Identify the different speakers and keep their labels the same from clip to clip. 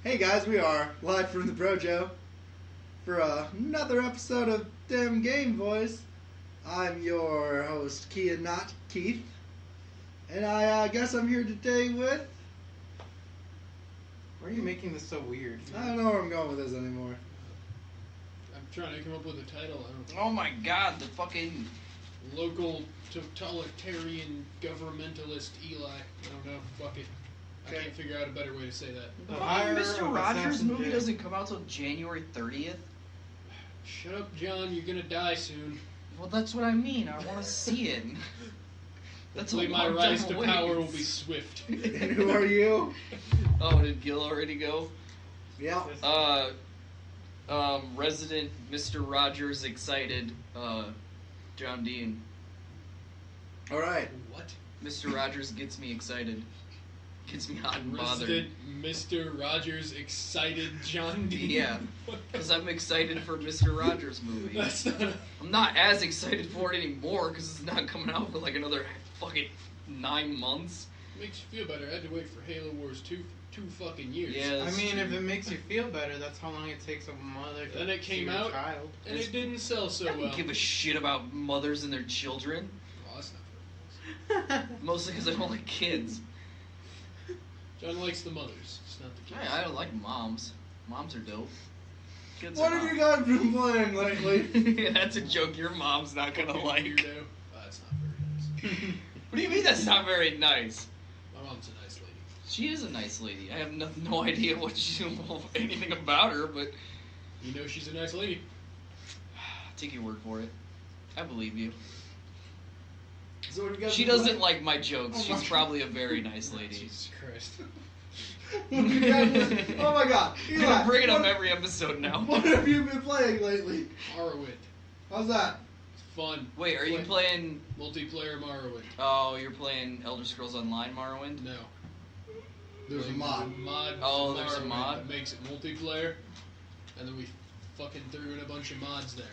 Speaker 1: Hey guys, we are live from the Brojo for another episode of Damn Game Boys. I'm your host, Kia, not Keith, and I guess I'm here today with...
Speaker 2: Why are you making this so weird?
Speaker 1: I don't know where I'm going with this anymore.
Speaker 3: I'm trying to come up with a title. I don't
Speaker 4: Oh my god, the fucking...
Speaker 3: Local totalitarian governmentalist Eli. I don't know. Fuck it. I
Speaker 1: Okay.
Speaker 3: can't figure out a better way to say that.
Speaker 2: The
Speaker 4: Fucking
Speaker 2: hire
Speaker 4: Mr.
Speaker 2: of
Speaker 4: Rogers
Speaker 2: Assassin
Speaker 4: movie
Speaker 2: Jay.
Speaker 4: doesn't come out till January 30th?
Speaker 3: Shut up, John. You're gonna die soon.
Speaker 4: Well, that's what I mean. I want to see it. That's
Speaker 3: Hopefully my
Speaker 4: long
Speaker 3: rise
Speaker 4: time
Speaker 3: to
Speaker 4: away.
Speaker 3: power will be swift.
Speaker 1: And who are you?
Speaker 4: Oh, did Gil already go?
Speaker 1: Yeah.
Speaker 4: Resident Mr. Rogers excited, John Dean.
Speaker 1: Alright.
Speaker 3: What?
Speaker 4: Mr. Rogers gets me excited. Gets me hot and bothered.
Speaker 3: Resident Mr. Rogers excited John Dean.
Speaker 4: Yeah, because I'm excited for Mr. Rogers movie.
Speaker 3: That's not a...
Speaker 4: I'm not as excited for it anymore because it's not coming out for like another fucking 9 months.
Speaker 3: Makes you feel better. I had to wait for Halo Wars 2 two fucking years.
Speaker 4: Yeah,
Speaker 2: I mean, if it makes you feel better, that's how long it takes a mother to
Speaker 3: Then it came
Speaker 2: see her
Speaker 3: out,
Speaker 2: child.
Speaker 3: and it didn't sell so
Speaker 4: I don't
Speaker 3: well.
Speaker 4: give a shit about mothers and their children.
Speaker 3: Oh, that's not very nice.
Speaker 4: Mostly because I don't like kids.
Speaker 3: John likes the mothers, just not the kids.
Speaker 4: I don't like moms. Moms are dope. Kids
Speaker 1: What
Speaker 4: are
Speaker 1: have you
Speaker 4: not.
Speaker 1: guys been playing lately?
Speaker 4: Yeah, that's a joke your mom's not gonna
Speaker 3: Fucking
Speaker 4: like.
Speaker 3: weirdo. Oh, that's not very nice.
Speaker 4: What do you mean that's not very nice?
Speaker 3: My mom's a nice lady.
Speaker 4: She is a nice lady. I have no idea what anything about her, but
Speaker 3: You know she's a nice lady.
Speaker 4: take your word for it. I believe you.
Speaker 1: So what have you guys
Speaker 4: She
Speaker 1: been
Speaker 4: doesn't like my jokes.
Speaker 1: Oh
Speaker 4: She's
Speaker 1: my-
Speaker 4: probably a very nice lady.
Speaker 3: Jesus Christ.
Speaker 1: What have you guys been... Oh my god.
Speaker 4: You're
Speaker 1: Eli,
Speaker 4: bringing up
Speaker 1: what-
Speaker 4: every episode now.
Speaker 1: What have you been playing lately?
Speaker 3: Morrowind.
Speaker 1: How's that?
Speaker 3: It's fun.
Speaker 4: Wait, are you playing...
Speaker 3: Multiplayer Morrowind.
Speaker 4: Oh, you're playing Elder Scrolls Online Morrowind?
Speaker 3: No.
Speaker 1: There's a
Speaker 3: Playing
Speaker 1: mod.
Speaker 3: mod
Speaker 4: Oh,
Speaker 3: for
Speaker 4: there's a
Speaker 3: Morrowind
Speaker 4: mod?
Speaker 3: that makes it multiplayer. And then we fucking threw in a bunch of mods there.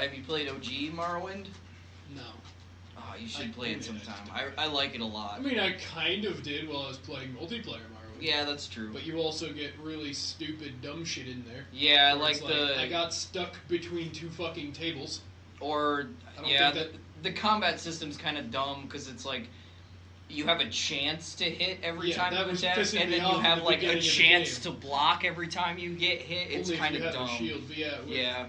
Speaker 4: Have you played OG Morrowind?
Speaker 3: No.
Speaker 4: Oh, you should
Speaker 3: I
Speaker 4: play it
Speaker 3: played it.
Speaker 4: sometime. I like it a lot.
Speaker 3: I mean, I kind of did while I was playing multiplayer Morrowind.
Speaker 4: Yeah, that's true.
Speaker 3: But you also get really stupid, dumb shit in there.
Speaker 4: Yeah,
Speaker 3: Where
Speaker 4: like
Speaker 3: it's
Speaker 4: the...
Speaker 3: I got stuck between two fucking tables.
Speaker 4: Or,
Speaker 3: I don't
Speaker 4: yeah,
Speaker 3: think
Speaker 4: the combat system's kind of dumb because it's like you have a chance to hit every
Speaker 3: Yeah,
Speaker 4: time
Speaker 3: that
Speaker 4: you
Speaker 3: was
Speaker 4: attack,
Speaker 3: pissing
Speaker 4: and
Speaker 3: me
Speaker 4: then
Speaker 3: off
Speaker 4: you
Speaker 3: in
Speaker 4: have
Speaker 3: the
Speaker 4: like a
Speaker 3: beginning of the
Speaker 4: chance
Speaker 3: game.
Speaker 4: to block every time you get hit. It's
Speaker 3: Only
Speaker 4: kind
Speaker 3: if you
Speaker 4: of
Speaker 3: have
Speaker 4: dumb.
Speaker 3: a shield, but yeah,
Speaker 4: Yeah.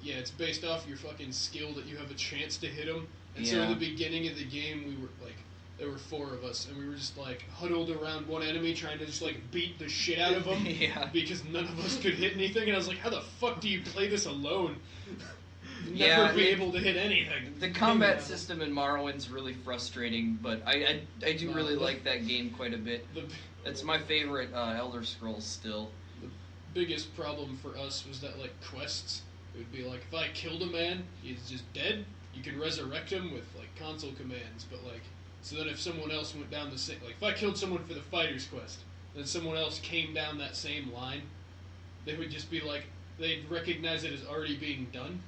Speaker 3: Yeah, it's based off your fucking skill that you have a chance to hit them. And so
Speaker 4: Yeah.
Speaker 3: in the beginning of the game, we were like, there were 4 of us, and we were just like huddled around one enemy trying to just like beat the shit out of them.
Speaker 4: Yeah.
Speaker 3: Because none of us could hit anything, and I was like, how the fuck do you play this alone? Never
Speaker 4: Yeah,
Speaker 3: be able to hit anything.
Speaker 4: The combat system in Morrowind's really frustrating, but I do really like that game quite a bit.
Speaker 3: The
Speaker 4: It's my favorite Elder Scrolls still.
Speaker 3: biggest problem for us was that like quests, it would be like if I killed a man, he's just dead. You can resurrect him with like console commands, but like so then if someone else went down the same, like if I killed someone for the fighter's quest, then someone else came down that same line, they would just be like they'd recognize it as already being done.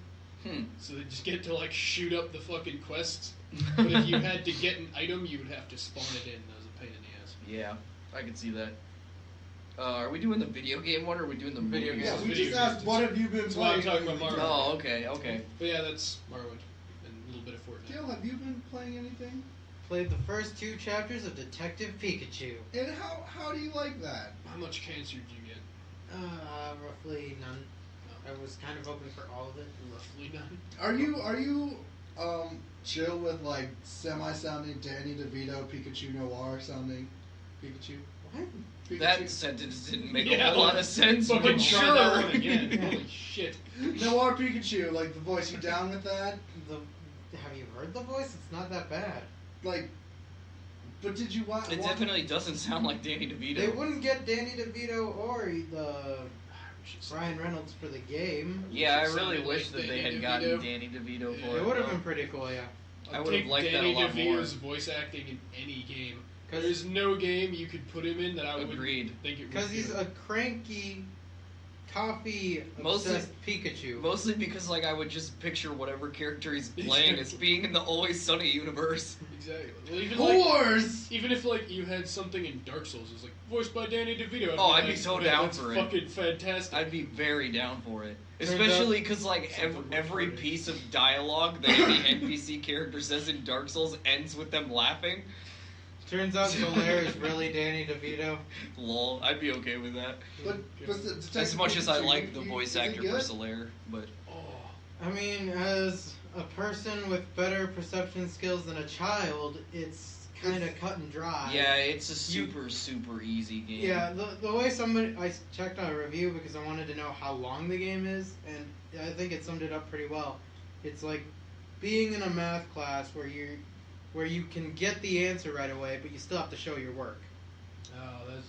Speaker 3: So they just get to like shoot up the fucking quests. But if you had to get an item, you would have to spawn it in. That was a pain in the ass.
Speaker 4: Yeah, I can see that. Are we doing the video game one, or are we doing the
Speaker 2: Video
Speaker 4: movie
Speaker 2: game.
Speaker 1: Yeah,
Speaker 4: one?
Speaker 1: we
Speaker 3: Video
Speaker 1: just asked,
Speaker 3: games.
Speaker 1: what have you been
Speaker 3: That's why I'm
Speaker 1: playing
Speaker 3: talking about
Speaker 1: lately?
Speaker 3: Mario.
Speaker 4: Oh, okay.
Speaker 3: But yeah, that's Morrowind and a little bit of Fortnite.
Speaker 1: Gil, have you been playing anything?
Speaker 2: Played the first 2 chapters of Detective Pikachu.
Speaker 1: And how do you like that?
Speaker 3: How much cancer do you get?
Speaker 2: Roughly none. I was kind of hoping for all of it.
Speaker 3: Roughly none.
Speaker 1: Are you chill with like semi-sounding Danny DeVito, Pikachu Noir sounding Pikachu?
Speaker 2: What?
Speaker 1: Pikachu?
Speaker 4: That sentence didn't make
Speaker 3: Yeah,
Speaker 4: a whole lot of sense,
Speaker 3: Fucking
Speaker 4: but
Speaker 3: try that
Speaker 4: sure.
Speaker 3: one again. Holy shit.
Speaker 1: Noir Pikachu, like the voice. You down with that?
Speaker 2: Have you heard the voice? It's not that bad.
Speaker 1: Like, but did you watch?
Speaker 4: It definitely doesn't sound like Danny DeVito.
Speaker 2: They wouldn't get Danny DeVito or the Ryan Reynolds for the game.
Speaker 4: Yeah, I
Speaker 3: It
Speaker 4: really
Speaker 3: sounded
Speaker 4: wish
Speaker 3: like
Speaker 4: that they
Speaker 3: Danny
Speaker 4: had gotten
Speaker 3: DeVito.
Speaker 4: Danny DeVito
Speaker 3: Yeah.
Speaker 4: for
Speaker 2: It
Speaker 4: it.
Speaker 2: would have
Speaker 4: though.
Speaker 2: been pretty cool, yeah.
Speaker 4: I
Speaker 3: I'd
Speaker 4: would've
Speaker 3: take
Speaker 4: liked that a
Speaker 3: Danny
Speaker 4: lot more.
Speaker 3: DeVito's voice acting in any game.
Speaker 2: 'Cause-
Speaker 3: There's no game you could put him in that I would
Speaker 4: Agreed.
Speaker 3: think it would
Speaker 2: Because he's a cranky toffee
Speaker 4: Mostly-
Speaker 2: obsessed Pikachu.
Speaker 4: Mostly because like I would just picture whatever character he's playing as being in the Always Sunny universe.
Speaker 3: Exactly. Well, even
Speaker 1: Whores!
Speaker 3: even if like you had something in Dark Souls, it's like voiced by Danny DeVito.
Speaker 4: Oh, I'd be
Speaker 3: like,
Speaker 4: so
Speaker 3: yeah,
Speaker 4: down
Speaker 3: that's
Speaker 4: for it.
Speaker 3: Fucking fantastic.
Speaker 4: I'd be very down for it.
Speaker 2: Turns
Speaker 4: Especially because like
Speaker 3: Something
Speaker 4: every
Speaker 3: retarded.
Speaker 4: piece of dialogue that the NPC character says in Dark Souls ends with them laughing.
Speaker 2: Turns out Solaire is really Danny DeVito.
Speaker 4: Lol, I'd be okay with that.
Speaker 1: But Detective
Speaker 4: As much as I
Speaker 1: Pikachu,
Speaker 4: like the
Speaker 1: is
Speaker 4: voice
Speaker 1: he
Speaker 4: actor for
Speaker 1: good?
Speaker 4: Solaire, but
Speaker 3: Oh,
Speaker 2: I mean, as a person with better perception skills than a child, it's kind of cut and dry.
Speaker 4: yeah, it's a super easy game.
Speaker 2: Yeah, the way I checked on a review because I wanted to know how long the game is, and I think it summed it up pretty well. It's like being in a math class where you can get the answer right away, but you still have to show your work.
Speaker 3: oh, that's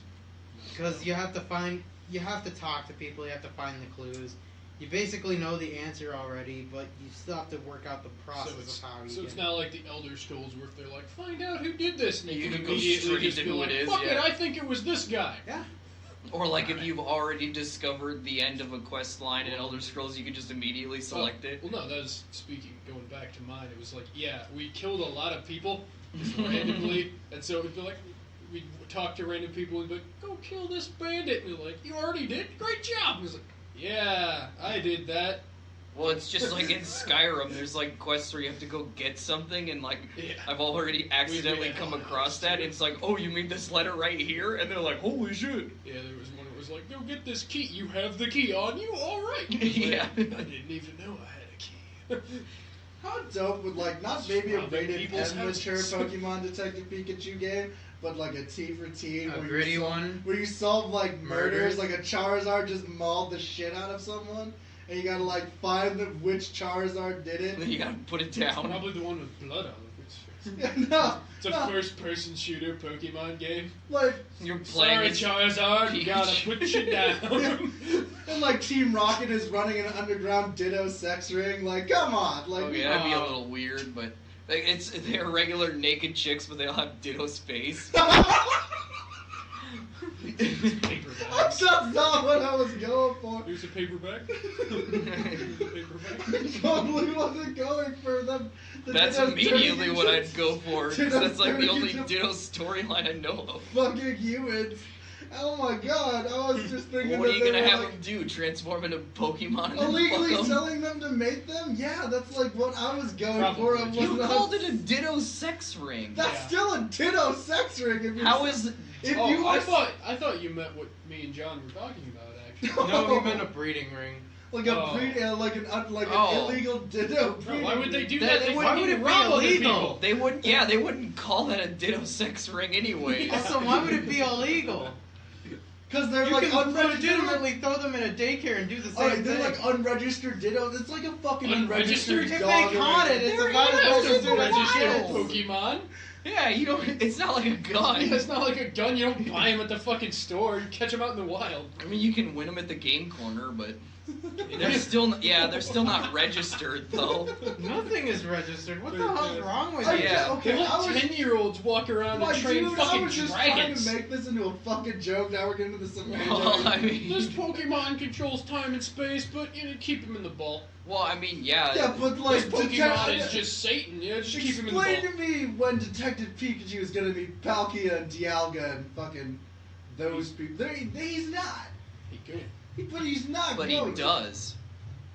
Speaker 2: Because you have to talk to people, you have to find the clues. You basically know the answer already, but you still have to work out the process of how you
Speaker 3: so
Speaker 2: get
Speaker 3: it's not like the Elder Scrolls where if they're like, find out who did this, and
Speaker 4: You
Speaker 3: you
Speaker 4: can
Speaker 3: can
Speaker 4: go
Speaker 3: immediately
Speaker 4: straight
Speaker 3: just
Speaker 4: to
Speaker 3: be
Speaker 4: who
Speaker 3: like,
Speaker 4: it is,
Speaker 3: fuck it,
Speaker 4: yeah.
Speaker 3: I think it was this guy.
Speaker 2: Yeah.
Speaker 4: Or like if you've already discovered the end of a quest line in Elder Scrolls, you can just immediately select it.
Speaker 3: Well, no, that was going back to mine. It was like, yeah, we killed a lot of people just randomly, and so it'd be like, we'd talk to random people and be like, go kill this bandit. And we're like, you already did? Great job. And it was like, yeah, I did that.
Speaker 4: Well, it's just like in Skyrim, there's like quests where you have to go get something, and like
Speaker 3: Yeah.
Speaker 4: I've already accidentally
Speaker 3: We-
Speaker 4: come across that. It's like, oh, you mean this letter right here? And they're like, holy shit.
Speaker 3: Yeah, there was one that was like, go get this key. You have the key on you? All right.
Speaker 4: Yeah.
Speaker 3: I didn't even know I had a key.
Speaker 1: How dope would like not maybe a
Speaker 3: Robbing
Speaker 1: rated
Speaker 3: people's
Speaker 1: M mature
Speaker 3: houses.
Speaker 1: Pokemon Detective Pikachu game, but like a T for T
Speaker 2: A
Speaker 1: where you
Speaker 2: gritty
Speaker 1: solve-
Speaker 2: one?
Speaker 1: where you solve like murders,
Speaker 2: Murders?
Speaker 1: like a Charizard just mauled the shit out of someone, and you gotta like find which Charizard did
Speaker 4: And then
Speaker 1: it.
Speaker 4: you gotta put it
Speaker 3: It's
Speaker 4: down.
Speaker 3: probably the one with blood all over its face.
Speaker 1: No,
Speaker 3: It's a
Speaker 1: no,
Speaker 3: first-person shooter Pokemon game.
Speaker 1: like
Speaker 4: You're playing
Speaker 3: Sorry,
Speaker 4: as
Speaker 3: Charizard, you gotta
Speaker 4: Pikachu.
Speaker 3: put you down.
Speaker 1: and like Team Rocket is running an underground Ditto sex ring. Like, come on, like
Speaker 4: Okay, that'd be a little weird, but like, they're regular naked chicks, but they all have Ditto's face.
Speaker 3: Paper
Speaker 1: That's
Speaker 3: bags.
Speaker 1: not what I was going for.
Speaker 3: Here's a paper bag. Here's a paper bag.
Speaker 1: Totally wasn't going for them. the
Speaker 4: That's
Speaker 1: Ditto's
Speaker 4: immediately
Speaker 1: dirty
Speaker 4: what I'd
Speaker 1: kids.
Speaker 4: go for, 'cause
Speaker 1: Ditto's
Speaker 4: that's like the
Speaker 1: dirty
Speaker 4: only
Speaker 1: kids.
Speaker 4: Ditto storyline I know of.
Speaker 1: Fucking humans. Oh my god, I was just thinking
Speaker 4: What are
Speaker 1: that
Speaker 4: you
Speaker 1: they
Speaker 4: gonna
Speaker 1: were
Speaker 4: have
Speaker 1: like
Speaker 4: them do? Transform into Pokemon and then
Speaker 1: illegally
Speaker 4: fuck 'em?
Speaker 1: selling them to mate them? Yeah, that's like what I was going
Speaker 3: Probably.
Speaker 1: for. I was
Speaker 4: You
Speaker 1: not-
Speaker 4: called it a Ditto sex ring.
Speaker 1: That's
Speaker 3: Yeah.
Speaker 1: still a Ditto sex ring. If you're
Speaker 4: How is
Speaker 1: if
Speaker 3: Oh,
Speaker 1: you
Speaker 3: I
Speaker 1: are
Speaker 3: thought you meant what me and John were talking about, actually.
Speaker 2: No, he meant a breeding ring.
Speaker 1: like a
Speaker 3: Oh.
Speaker 1: like an
Speaker 4: Oh.
Speaker 1: illegal Ditto?
Speaker 3: Bro, why would they do
Speaker 4: That-
Speaker 3: that? They
Speaker 4: why
Speaker 3: wouldn't
Speaker 2: would
Speaker 3: even
Speaker 2: it be
Speaker 3: rob other
Speaker 2: illegal?
Speaker 3: people.
Speaker 4: they wouldn't? Yeah, they wouldn't call that a Ditto sex ring anyway.
Speaker 2: So why would it be illegal?
Speaker 1: Because they're
Speaker 2: You
Speaker 1: like
Speaker 2: can
Speaker 1: unregistered.
Speaker 2: legitimately throw them in a daycare and do the same
Speaker 1: Alright,
Speaker 2: thing.
Speaker 1: they're like unregistered Dittos. It's like a fucking
Speaker 3: Unregistered?
Speaker 1: unregistered
Speaker 2: If
Speaker 1: dog.
Speaker 2: they caught it, it's
Speaker 3: They're
Speaker 2: about
Speaker 3: not
Speaker 2: as
Speaker 3: supposed to
Speaker 2: registered as
Speaker 3: register
Speaker 2: wild.
Speaker 3: Pokemon.
Speaker 4: Yeah, you don't. It's not like a gun.
Speaker 3: Yeah, it's not like a gun. You don't buy them at the fucking store. You catch them out in the wild.
Speaker 4: I mean, you can win them at the game corner, but they're still. They're still not registered though.
Speaker 2: Nothing is registered. What the
Speaker 3: They're
Speaker 2: hell's
Speaker 3: good.
Speaker 2: wrong with
Speaker 1: I-
Speaker 2: you?
Speaker 4: Yeah.
Speaker 1: okay,
Speaker 3: They
Speaker 1: I
Speaker 3: let
Speaker 1: was
Speaker 3: 10-year-olds walk around
Speaker 1: Like,
Speaker 3: and train
Speaker 1: dude, I
Speaker 3: fucking
Speaker 1: was just
Speaker 3: dragons.
Speaker 1: trying to make this into a fucking joke. Now we're getting into some major.
Speaker 4: Well, I mean,
Speaker 3: This Pokemon controls time and space, but you know, keep him in the ball.
Speaker 4: yeah.
Speaker 1: yeah, but like
Speaker 3: This Pokemon
Speaker 1: detect-
Speaker 3: is just Satan. Yeah, just keep him in the
Speaker 1: Explain
Speaker 3: ball.
Speaker 1: to me when Detective Pikachu is gonna be Palkia and Dialga and fucking those people. He's not.
Speaker 3: He could.
Speaker 1: But he's not.
Speaker 4: But he
Speaker 1: going to.
Speaker 4: does.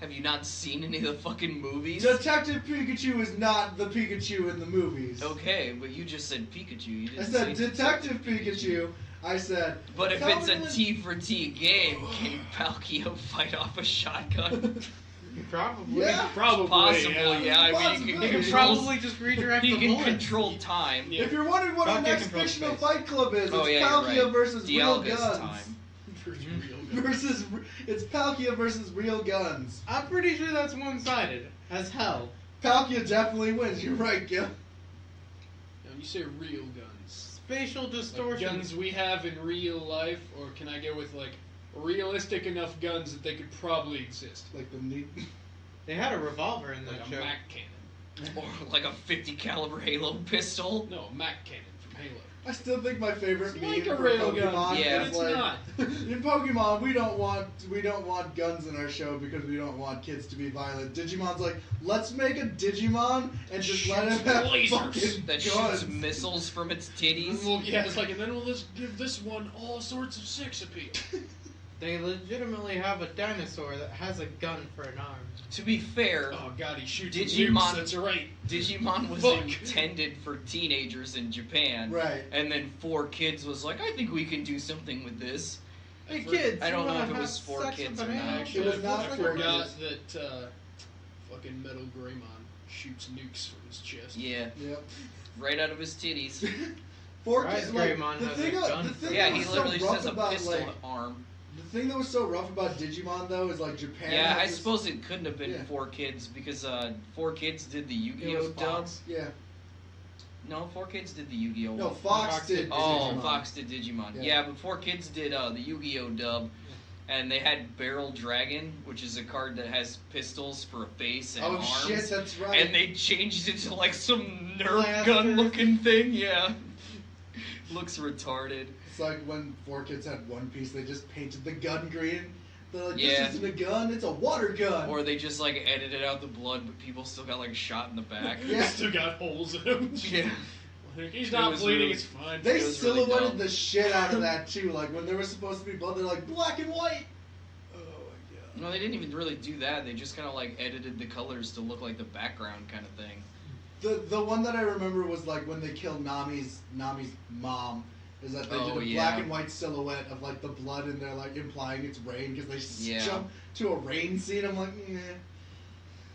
Speaker 4: Have you not seen any of the fucking movies?
Speaker 1: Detective Pikachu is not the Pikachu in the movies.
Speaker 4: Okay, but you just said Pikachu. You
Speaker 1: I
Speaker 4: didn't
Speaker 1: said
Speaker 4: say
Speaker 1: Detective Pikachu. I said.
Speaker 4: But if
Speaker 1: tell
Speaker 4: it's
Speaker 1: me
Speaker 4: a
Speaker 1: when-
Speaker 4: T for T game, can Palkia fight off a shotgun?
Speaker 2: Probably.
Speaker 1: Yeah.
Speaker 3: Probably.
Speaker 4: Possible, yeah. I mean,
Speaker 1: Possibly.
Speaker 4: you
Speaker 2: He
Speaker 4: can
Speaker 2: could
Speaker 4: control.
Speaker 2: probably just redirect
Speaker 4: He
Speaker 2: the
Speaker 4: can
Speaker 2: bullets.
Speaker 4: control time.
Speaker 3: Yeah.
Speaker 1: If you're wondering what our
Speaker 2: Palkia
Speaker 1: next
Speaker 2: controls
Speaker 1: fictional
Speaker 2: space.
Speaker 1: fight club is,
Speaker 4: Oh,
Speaker 1: it's
Speaker 4: yeah, you're
Speaker 1: Palkia
Speaker 4: right.
Speaker 1: versus real
Speaker 4: Dialga's
Speaker 1: guns.
Speaker 4: time.
Speaker 1: Versus, it's Palkia versus real guns.
Speaker 2: I'm pretty sure that's one-sided as hell.
Speaker 1: Palkia definitely wins. You're right, Gil.
Speaker 3: Now, when you say real guns,
Speaker 2: Spatial
Speaker 3: like
Speaker 2: distortion.
Speaker 3: guns we have in real life, or can I go with like realistic enough guns that they could probably exist?
Speaker 1: Like the neat.
Speaker 2: They had a revolver in that
Speaker 3: Like a
Speaker 2: show.
Speaker 3: Mac cannon.
Speaker 4: Or like a 50 caliber Halo pistol.
Speaker 3: No, a Mac cannon from Halo.
Speaker 1: I still think my favorite
Speaker 3: It's
Speaker 1: meme
Speaker 3: like a
Speaker 1: for
Speaker 3: railgun,
Speaker 1: Pokemon
Speaker 4: Yeah.
Speaker 3: but
Speaker 1: is
Speaker 3: it's
Speaker 1: like,
Speaker 3: not.
Speaker 1: in Pokemon we don't want guns in our show because we don't want kids to be violent. Digimon's like, let's make a Digimon and just let him have
Speaker 3: Lasers
Speaker 1: fucking
Speaker 4: That
Speaker 1: guns.
Speaker 4: shoots missiles from its
Speaker 3: And
Speaker 4: titties.
Speaker 3: we'll, yeah, it's like, and then we'll just give this one all sorts of sex appeal.
Speaker 2: They legitimately have a dinosaur that has a gun for an arm.
Speaker 4: To be fair,
Speaker 3: Oh god, he shoots
Speaker 4: Digimon-
Speaker 3: nukes, that's right.
Speaker 4: Digimon was
Speaker 3: Fuck.
Speaker 4: intended for teenagers in Japan.
Speaker 1: Right.
Speaker 4: And then 4Kids was like, I think we can do something with this.
Speaker 2: Hey
Speaker 3: I
Speaker 2: kids,
Speaker 4: I don't
Speaker 2: you
Speaker 4: know
Speaker 2: wanna
Speaker 4: if it
Speaker 2: have
Speaker 4: was for
Speaker 2: sex
Speaker 4: kids
Speaker 2: with
Speaker 4: or
Speaker 2: an
Speaker 4: not.
Speaker 2: animal?
Speaker 3: Actually,
Speaker 1: It was not
Speaker 3: I
Speaker 1: for
Speaker 3: forgot
Speaker 1: kids.
Speaker 3: that fucking Metal Greymon shoots nukes from his chest.
Speaker 4: Yeah,
Speaker 1: Yep.
Speaker 4: right out of his titties.
Speaker 1: Four
Speaker 2: Right,
Speaker 1: kids, like,
Speaker 2: Greymon
Speaker 1: the
Speaker 2: has
Speaker 1: thing,
Speaker 2: a gun
Speaker 1: the
Speaker 2: for
Speaker 1: thing
Speaker 4: Yeah,
Speaker 1: that
Speaker 4: he
Speaker 1: was so
Speaker 4: literally just
Speaker 1: rough
Speaker 4: has a
Speaker 1: about
Speaker 4: pistol
Speaker 1: like
Speaker 4: arm.
Speaker 1: the thing that was so rough about Digimon though is like Japan.
Speaker 4: Yeah,
Speaker 1: had
Speaker 4: I
Speaker 1: this-
Speaker 4: suppose it couldn't have been
Speaker 1: Yeah.
Speaker 4: 4Kids because 4Kids did the
Speaker 2: It was
Speaker 4: Yu-Gi-Oh dub.
Speaker 2: Fox.
Speaker 1: Yeah.
Speaker 4: No, 4Kids did the Yu-Gi-Oh.
Speaker 1: No,
Speaker 4: one.
Speaker 1: Fox
Speaker 2: Fox
Speaker 1: did.
Speaker 2: did
Speaker 4: Oh,
Speaker 1: Digimon.
Speaker 4: Fox did Digimon.
Speaker 1: Yeah.
Speaker 4: Yeah, but 4Kids did the Yu-Gi-Oh dub, and they had Barrel Dragon, which is a card that has pistols for a face and
Speaker 1: Oh
Speaker 4: arms.
Speaker 1: shit, that's right.
Speaker 4: And they changed it to like some Nerf
Speaker 2: Blaster.
Speaker 4: gun looking thing. Yeah, looks retarded.
Speaker 1: It's like when Four Kids had One Piece, they just painted the gun green. They're like,
Speaker 4: Yeah.
Speaker 1: this isn't a gun, it's a water gun.
Speaker 4: Or they just like edited out the blood, but people still got like shot in the back.
Speaker 1: Yeah.
Speaker 3: Still got holes in him.
Speaker 4: Yeah.
Speaker 3: He's
Speaker 4: It
Speaker 3: not
Speaker 4: was
Speaker 3: bleeding,
Speaker 4: really-
Speaker 3: it's fine.
Speaker 1: They
Speaker 4: It was really
Speaker 1: silhouetted
Speaker 4: dumb.
Speaker 1: the shit out of that too. Like when there was supposed to be blood, they're like black and white. Oh my god.
Speaker 4: No, they didn't even really do that. They just kind of like edited the colors to look like the background kind of thing.
Speaker 1: The one that I remember was like when they killed Nami's mom. Is that they
Speaker 4: Oh,
Speaker 1: did a
Speaker 4: yeah.
Speaker 1: black and white silhouette of like the blood and they're like implying it's rain because they
Speaker 4: Yeah.
Speaker 1: jump to a rain scene. I'm like, eh.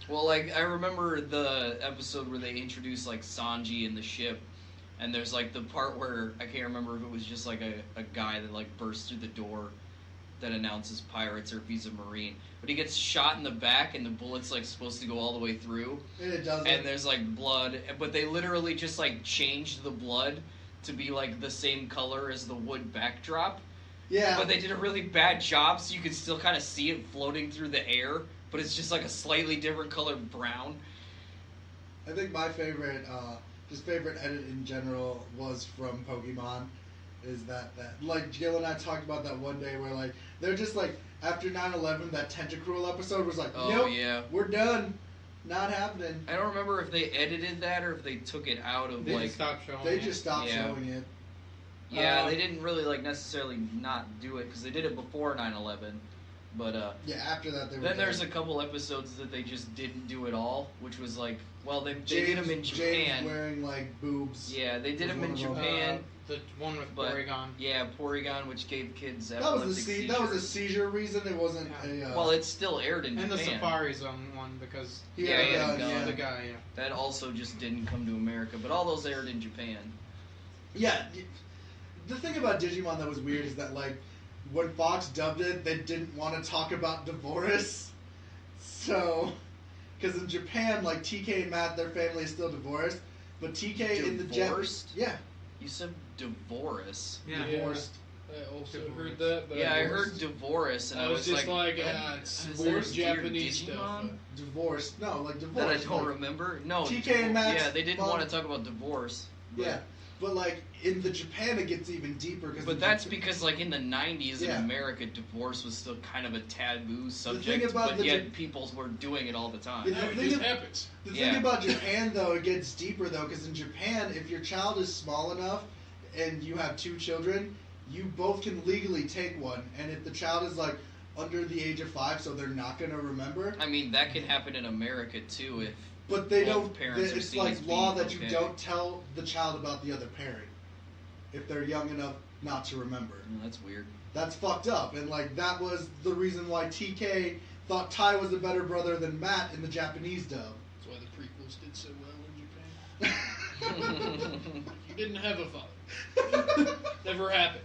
Speaker 4: Well, like I remember the episode where they introduced like Sanji in the ship, and there's like the part where I can't remember if it was just like a guy that like bursts through the door that announces pirates or if he's a marine, but he gets shot in the back and the bullet's like supposed to go all the way through,
Speaker 1: And it doesn't.
Speaker 4: and there's like blood, but they literally just like changed the blood to be like the same color as the wood backdrop.
Speaker 1: Yeah.
Speaker 4: But they did a really bad job, so you can still kind of see it floating through the air, but it's just like a slightly different color brown.
Speaker 1: I think my favorite, just favorite edit in general was from Pokemon. Is that like Jill and I talked about that one day where like they're just like after 9/11 that Tentacruel episode was like,
Speaker 4: Oh
Speaker 1: nope,
Speaker 4: yeah.
Speaker 1: we're done, not happening.
Speaker 4: I don't remember if they edited that or if they took it out of
Speaker 2: They
Speaker 4: like.
Speaker 2: just stopped showing
Speaker 1: They
Speaker 2: it.
Speaker 1: just stopped
Speaker 4: Yeah.
Speaker 1: showing it.
Speaker 4: Yeah, they didn't really like necessarily not do it because they did it before 9/11, but
Speaker 1: Yeah, after that they were.
Speaker 4: then there's a
Speaker 1: done.
Speaker 4: couple episodes that they just didn't do at all, which was like, well, they
Speaker 1: James,
Speaker 4: did them in
Speaker 1: James
Speaker 4: Japan.
Speaker 1: wearing like boobs.
Speaker 4: Yeah, they did
Speaker 1: was
Speaker 4: them
Speaker 1: one
Speaker 4: in
Speaker 1: of them.
Speaker 4: Japan.
Speaker 2: The one with
Speaker 4: But-
Speaker 2: Porygon.
Speaker 4: Yeah, Porygon, which gave kids
Speaker 1: That was
Speaker 4: epileptic
Speaker 1: that was a
Speaker 4: seizures.
Speaker 1: seizure reason. It wasn't a.
Speaker 4: Well, it still aired in
Speaker 2: And the
Speaker 4: Japan.
Speaker 2: Safari Zone one because
Speaker 1: he
Speaker 4: yeah,
Speaker 1: had a
Speaker 4: yeah,
Speaker 1: gun,
Speaker 4: gun.
Speaker 1: yeah.
Speaker 2: the guy, yeah.
Speaker 4: That also just didn't come to America, but all those aired in Japan.
Speaker 1: Yeah. The thing about Digimon that was weird is that like when Fox dubbed it, they didn't want to talk about divorce. So, because in Japan, like TK and Matt, their family is still divorced, but TK in the
Speaker 4: Divorced?
Speaker 1: yeah,
Speaker 4: You said divorce.
Speaker 2: Yeah.
Speaker 1: divorced.
Speaker 3: I also
Speaker 2: Divorce.
Speaker 3: heard that. But
Speaker 4: Yeah, I heard divorce, and
Speaker 3: I was just like,
Speaker 4: what?
Speaker 3: it's
Speaker 4: Is
Speaker 3: weird
Speaker 4: this weird
Speaker 3: Japanese
Speaker 4: Digimon?
Speaker 3: stuff.
Speaker 1: Divorced. No, like divorced.
Speaker 4: That I don't
Speaker 1: like,
Speaker 4: remember. No,
Speaker 1: TK and Matt's
Speaker 4: yeah, they didn't
Speaker 1: mom-
Speaker 4: want to talk about divorce. But,
Speaker 1: Yeah, but like in the Japan, it gets even deeper because.
Speaker 4: But that's because, like, in the 90s
Speaker 1: Yeah.
Speaker 4: in America, divorce was still kind of a taboo subject,
Speaker 1: about
Speaker 4: but
Speaker 1: the
Speaker 4: yet
Speaker 1: Ja-
Speaker 4: people were doing it all the time.
Speaker 1: Yeah.
Speaker 3: No, it
Speaker 1: thing
Speaker 3: just
Speaker 1: is-
Speaker 3: happens.
Speaker 1: The
Speaker 4: Yeah.
Speaker 1: thing about Japan, though, it gets deeper, though, because in Japan, if your child is small enough and you have two children, you both can legally take one. And if the child is, like, under the age of 5, so they're not going to remember,
Speaker 4: I mean, that can happen in America, too, if...
Speaker 1: but they
Speaker 4: both
Speaker 1: don't,
Speaker 4: parents are
Speaker 1: it's
Speaker 4: seen
Speaker 1: like
Speaker 4: as
Speaker 1: law
Speaker 4: being
Speaker 1: that you
Speaker 4: okay.
Speaker 1: don't tell the child about the other parent if they're young enough not to remember.
Speaker 4: That's weird.
Speaker 1: That's fucked up. And, like, that was the reason why TK thought Ty was a better brother than Matt in the Japanese dub.
Speaker 3: That's why the prequels did so well in Japan. You didn't have a father. Never happened.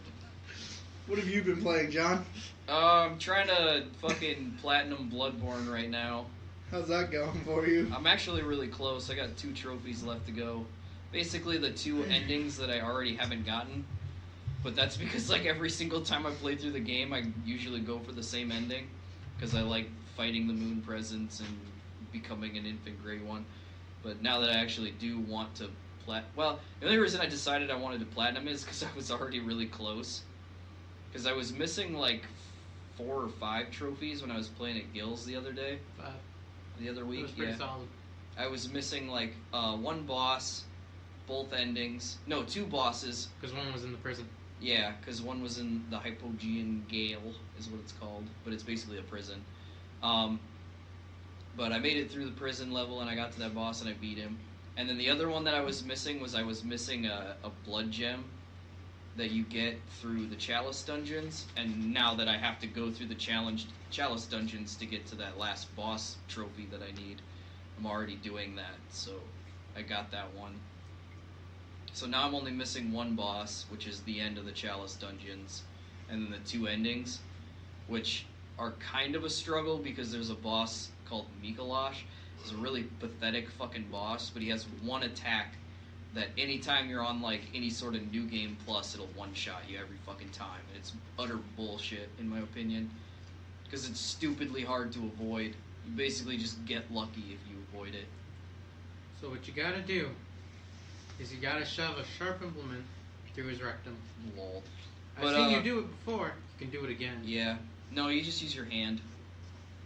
Speaker 1: What have you been playing, John?
Speaker 4: I'm trying to fucking platinum Bloodborne right now.
Speaker 1: How's that going for you?
Speaker 4: I'm actually really close. I got 2 trophies left to go. Basically, the 2 endings that I already haven't gotten. But that's because, like, every single time I play through the game, I usually go for the same ending. Because I like fighting the moon presence and becoming an infant Grey One. But now that I actually do want to Well, the only reason I decided I wanted to platinum is because I was already really close. Because I was missing like 4 or 5 trophies when I was playing at Gills the other day.
Speaker 2: 5.
Speaker 4: The other week,
Speaker 2: It was pretty
Speaker 4: yeah.
Speaker 2: solid.
Speaker 4: I was missing like 1 boss, both endings. No, 2 bosses.
Speaker 2: Because one was in the prison.
Speaker 4: Yeah, because one was in the Hypogean Gale, is what it's called, but it's basically a prison. But I made it through the prison level, and I got to that boss, and I beat him. And then the other one that I was missing was a blood gem that you get through the Chalice dungeons, and now that I have to go through the Chalice dungeons to get to that last boss trophy that I need, I'm already doing that, so I got that one. So now I'm only missing 1 boss, which is the end of the Chalice dungeons, and then the 2 endings, which are kind of a struggle because there's a boss called Mikolash. He's a really pathetic fucking boss, but he has 1 attack that anytime you're on like any sort of new game plus, it'll one-shot you every fucking time, and it's utter bullshit in my opinion, because it's stupidly hard to avoid. You basically just get lucky if you avoid it.
Speaker 2: So what you gotta do is you gotta shove a sharp implement through his rectum.
Speaker 4: Lol.
Speaker 2: I've
Speaker 4: But,
Speaker 2: seen you do it before. You can do it again.
Speaker 4: Yeah. No, you just use your hand.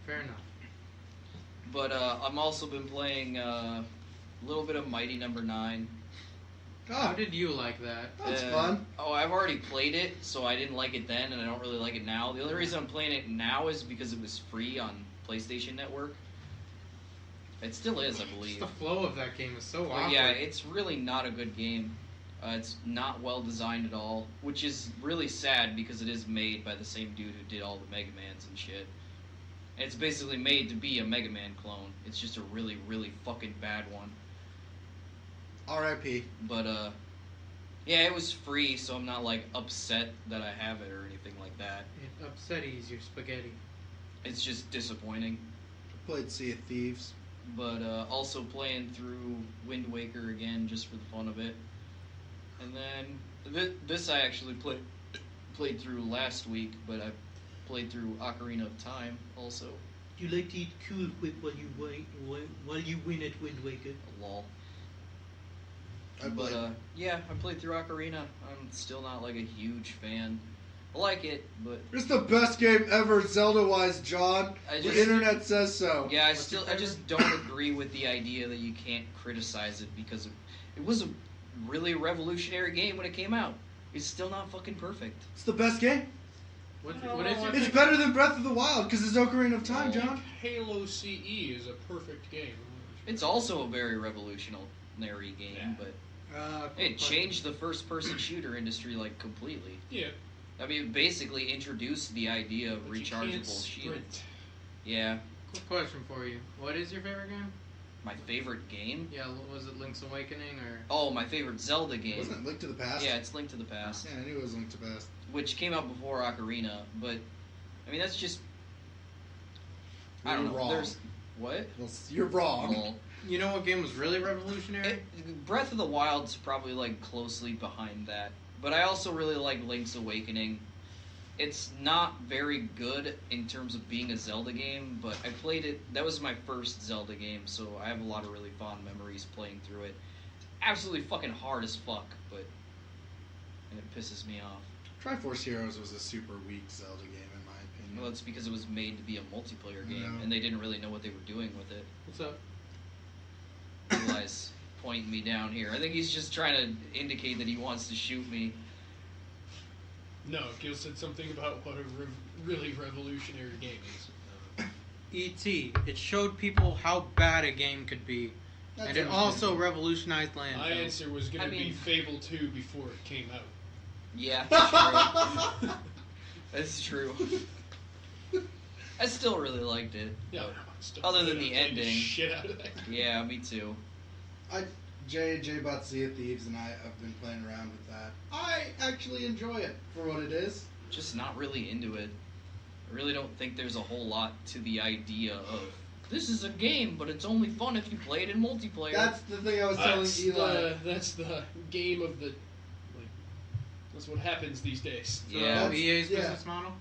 Speaker 2: Fair enough.
Speaker 4: But I'm also been playing a little bit of Mighty Number 9.
Speaker 2: How did you like that?
Speaker 1: That's fun.
Speaker 4: Oh, I've already played it, so I didn't like it then, and I don't really like it now. The only reason I'm playing it now is because it was free on PlayStation Network. It still is, I believe.
Speaker 2: Just the flow of that game is so
Speaker 4: But
Speaker 2: awkward.
Speaker 4: yeah, it's really not a good game. It's not well designed at all, which is really sad because it is made by the same dude who did all the Mega Mans and shit. And it's basically made to be a Mega Man clone. It's just a really, really fucking bad one.
Speaker 1: R.I.P.
Speaker 4: But yeah, it was free, so I'm not like upset that I have it or anything like that.
Speaker 2: It upsetties your spaghetti.
Speaker 4: It's just disappointing.
Speaker 1: Played Sea of Thieves.
Speaker 4: But also playing through Wind Waker again just for the fun of it. And then this I actually played through last week, but I played through Ocarina of Time also.
Speaker 2: You like to eat Cool Whip while you win at Wind Waker.
Speaker 4: Lol.
Speaker 1: I
Speaker 4: But
Speaker 1: played.
Speaker 4: yeah, I played through Ocarina. I'm still not like a huge fan. I like it, but
Speaker 1: It's the best game ever, Zelda-wise, John.
Speaker 4: I
Speaker 1: The
Speaker 4: just
Speaker 1: internet says so.
Speaker 4: yeah,
Speaker 2: What's your
Speaker 4: I just don't agree with the idea that you can't criticize it because it was a really revolutionary game when it came out. It's still not fucking perfect.
Speaker 1: It's the best game.
Speaker 2: What is
Speaker 3: Oh,
Speaker 2: your
Speaker 1: It's better than Breath of the Wild because it's Ocarina of Time,
Speaker 3: Like,
Speaker 1: John.
Speaker 3: Halo CE is a perfect game.
Speaker 4: It's also a very revolutionary game,
Speaker 3: Yeah.
Speaker 4: but
Speaker 2: quick
Speaker 4: it changed the first-person shooter industry like completely.
Speaker 3: Yeah.
Speaker 4: I mean, it basically introduced the idea of
Speaker 3: But you can't
Speaker 4: rechargeable shield.
Speaker 3: sprint.
Speaker 4: Yeah,
Speaker 2: Quick question for you. What is your favorite game?
Speaker 4: my favorite game.
Speaker 2: Yeah, was it Link's Awakening or?
Speaker 4: Oh, my favorite Zelda game.
Speaker 1: Wasn't it Link to the Past?
Speaker 4: Yeah, it's Link to the Past,
Speaker 1: Yeah, I knew it was Link to the Past.
Speaker 4: which came out before Ocarina. But I mean, that's just I don't
Speaker 1: You're
Speaker 4: know.
Speaker 1: wrong.
Speaker 4: There's what?
Speaker 1: Well, you're wrong.
Speaker 4: Well,
Speaker 2: You know what game was really revolutionary?
Speaker 4: Breath of the Wild's probably like closely behind that, but I also really like Link's Awakening. It's not very good in terms of being a Zelda game, but I played it. That was my first Zelda game, so I have a lot of really fond memories playing through it. Absolutely fucking hard as fuck, but and it pisses me off.
Speaker 1: Triforce Heroes was a super weak Zelda game, in my opinion.
Speaker 4: Well, it's because it was made to be a multiplayer game,
Speaker 1: Yeah.
Speaker 4: and they didn't really know what they were doing with it.
Speaker 2: What's up?
Speaker 4: Eli's pointing me down here. I think he's just trying to indicate that he wants to shoot me.
Speaker 3: No, Gil said something about what a really revolutionary game is.
Speaker 2: E.T. It showed people how bad a game could be,
Speaker 1: That's
Speaker 2: and it also
Speaker 1: understandable.
Speaker 2: revolutionized
Speaker 3: My
Speaker 2: landfill.
Speaker 3: answer was going
Speaker 4: I
Speaker 3: to be
Speaker 4: mean-
Speaker 3: Fable 2 before it came out.
Speaker 4: Yeah, that's true. That's true. I still really liked it.
Speaker 3: Yeah,
Speaker 4: but-
Speaker 3: no, still
Speaker 4: Other than
Speaker 3: good.
Speaker 4: the
Speaker 3: I played
Speaker 4: ending.
Speaker 3: shit out of that.
Speaker 4: Yeah, me too.
Speaker 1: Jay bought Sea of Thieves, and I have been playing around with that. I actually enjoy it for what it is.
Speaker 4: Just not really into it. I really don't think there's a whole lot to the idea of this is a game, but it's only fun if you play it in multiplayer.
Speaker 1: That's the thing I was telling Eli.
Speaker 3: That's the game of the. Like, that's what happens these days.
Speaker 2: So
Speaker 4: Yeah.
Speaker 2: EA's
Speaker 1: Yeah.
Speaker 2: business model?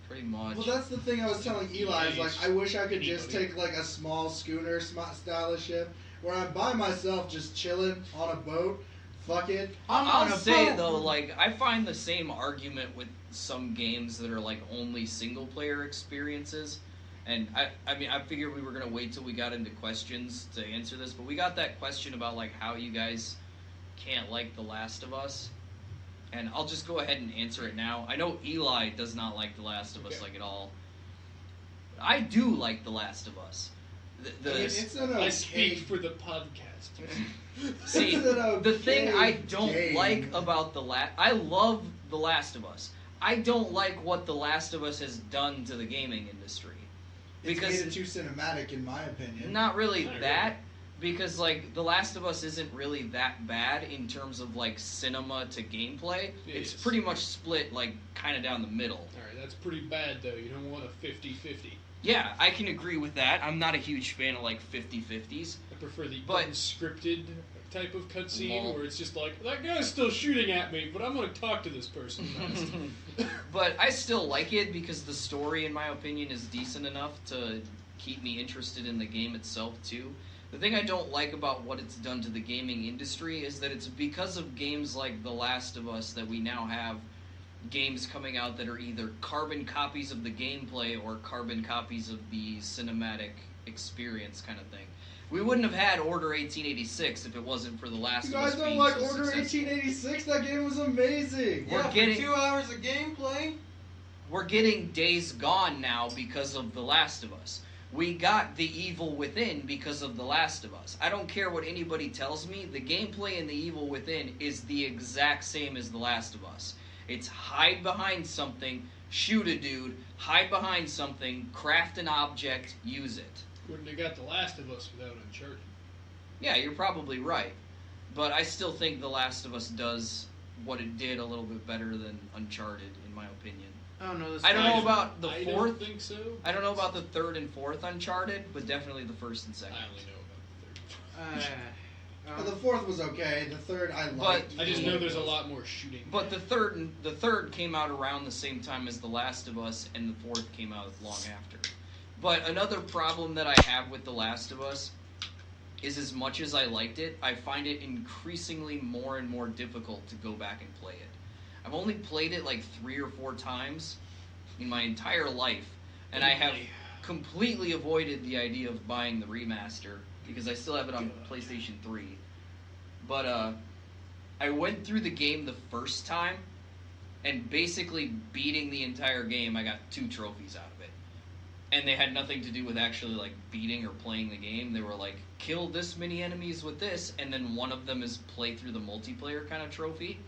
Speaker 4: pretty much.
Speaker 1: Well, that's the thing I was telling Eli. Is like, I wish I could just
Speaker 3: Anybody.
Speaker 1: take like a small schooner style of ship where I'm by myself, just chilling on a boat, Fuck it.
Speaker 4: I'll say though, like I find the same argument with some games that are like only single player experiences. And I mean, I figured we were gonna wait till we got into questions to answer this, but we got that question about like how you guys can't like The Last of Us, and I'll just go ahead and answer it now. I know Eli does not like The Last of Us like at all. But I do like The Last of Us.
Speaker 1: It's an okay.
Speaker 3: I speak for the podcast.
Speaker 4: See,
Speaker 1: It's an
Speaker 4: the thing
Speaker 1: okay
Speaker 4: I don't
Speaker 1: game.
Speaker 4: like about I love The Last of Us. I don't like what The Last of Us has done to the gaming industry. Because
Speaker 1: it's made it too cinematic, in my opinion.
Speaker 4: Not really that, because like The Last of Us isn't really that bad in terms of like cinema to gameplay. It's pretty much split like kind of down the middle.
Speaker 3: Alright, that's pretty bad though. You don't want a 50-50.
Speaker 4: Yeah, I can agree with that. I'm not a huge fan of like 50-50s.
Speaker 3: I prefer the
Speaker 4: But-
Speaker 3: unscripted type of cutscene
Speaker 4: Well-
Speaker 3: where it's just like, that guy's still shooting at me, but I'm going to talk to this person first.
Speaker 4: But I still like it because the story, in my opinion, is decent enough to keep me interested in the game itself, too. The thing I don't like about what it's done to the gaming industry is that it's because of games like The Last of Us that we now have games coming out that are either carbon copies of the gameplay or carbon copies of the cinematic experience kind of thing. We wouldn't have had Order 1886 if it wasn't for The Last
Speaker 1: You
Speaker 4: of Us
Speaker 1: guys don't
Speaker 4: being
Speaker 1: like
Speaker 4: so
Speaker 1: Order
Speaker 4: successful.
Speaker 1: 1886? That game was amazing.
Speaker 4: We're
Speaker 2: Yeah,
Speaker 4: getting-
Speaker 2: for 2 hours of gameplay.
Speaker 4: We're getting Days Gone now because of The Last of Us. We got The Evil Within because of The Last of Us. I don't care what anybody tells me, the gameplay in The Evil Within is the exact same as The Last of Us. It's hide behind something, shoot a dude, hide behind something, craft an object, use it.
Speaker 3: Wouldn't have got The Last of Us without Uncharted.
Speaker 4: Yeah, you're probably right. But I still think The Last of Us does what it did a little bit better than Uncharted, in my opinion.
Speaker 2: Oh no, this
Speaker 4: I don't know
Speaker 2: guy's-
Speaker 4: about the
Speaker 3: I
Speaker 4: fourth.
Speaker 3: don't think so.
Speaker 4: I don't know about the third and fourth Uncharted, but definitely the first and second.
Speaker 3: I only know about the third.
Speaker 1: The fourth was okay. The third I liked.
Speaker 3: I just know there's a lot more shooting.
Speaker 4: But the third came out around the same time as The Last of Us, and the fourth came out long after. But another problem that I have with The Last of Us is, as much as I liked it, I find it increasingly more and more difficult to go back and play it. I've only played it like 3 or 4 times in my entire life, and I have completely avoided the idea of buying the remaster because I still have it on PlayStation 3. But I went through the game the first time, and basically beating the entire game, I got 2 trophies out of it. And they had nothing to do with actually like beating or playing the game. They were like, kill this many enemies with this, and then one of them is play through the multiplayer kind of trophy.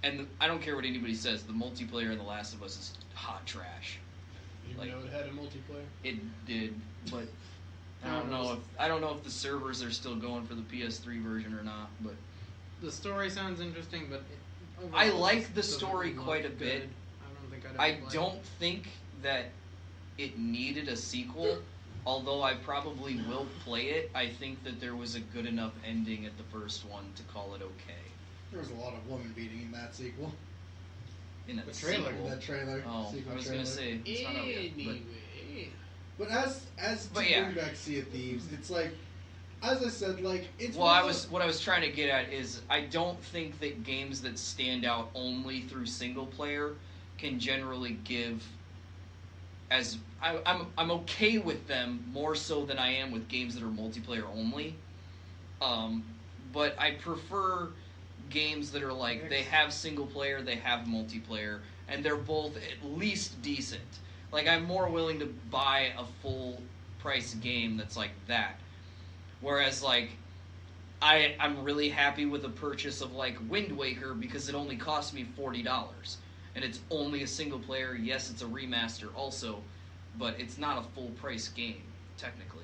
Speaker 4: And I don't care what anybody says, the multiplayer in The Last of Us is hot trash.
Speaker 3: You
Speaker 4: like-
Speaker 3: know it had a multiplayer?
Speaker 4: It did, but I don't know if the servers are still going for the PS3 version or not. But
Speaker 2: The story sounds interesting, but
Speaker 4: I
Speaker 2: overall,
Speaker 4: like
Speaker 2: it
Speaker 4: the
Speaker 2: doesn't
Speaker 4: story
Speaker 2: look
Speaker 4: quite a
Speaker 2: good.
Speaker 4: bit.
Speaker 2: I don't think
Speaker 4: I
Speaker 2: I'd ever play
Speaker 4: don't think that it needed a sequel. Although I probably will play it, I think that there was a good enough ending at the first one to call it okay.
Speaker 1: There was a lot of woman beating in that sequel.
Speaker 4: In that
Speaker 2: The trailer,
Speaker 4: sequel.
Speaker 1: That trailer.
Speaker 4: Oh,
Speaker 1: sequel
Speaker 4: I was
Speaker 1: trailer.
Speaker 4: gonna say it's not out yet, but
Speaker 3: Anyway.
Speaker 1: But as to
Speaker 4: But yeah.
Speaker 1: bring back Sea of Thieves, it's like, as I said, like it's.
Speaker 4: Well,
Speaker 1: one of those-
Speaker 4: what I was trying to get at is I don't think that games that stand out only through single player can generally give as I'm okay with them more so than I am with games that are multiplayer only. But I prefer games that are like they have single player, they have multiplayer, and they're both at least decent. Like I'm more willing to buy a full price game that's like that. Whereas like I'm really happy with a purchase of like Wind Waker because it only cost me $40. And it's only a single player. Yes, it's a remaster also, but it's not a full price game, technically.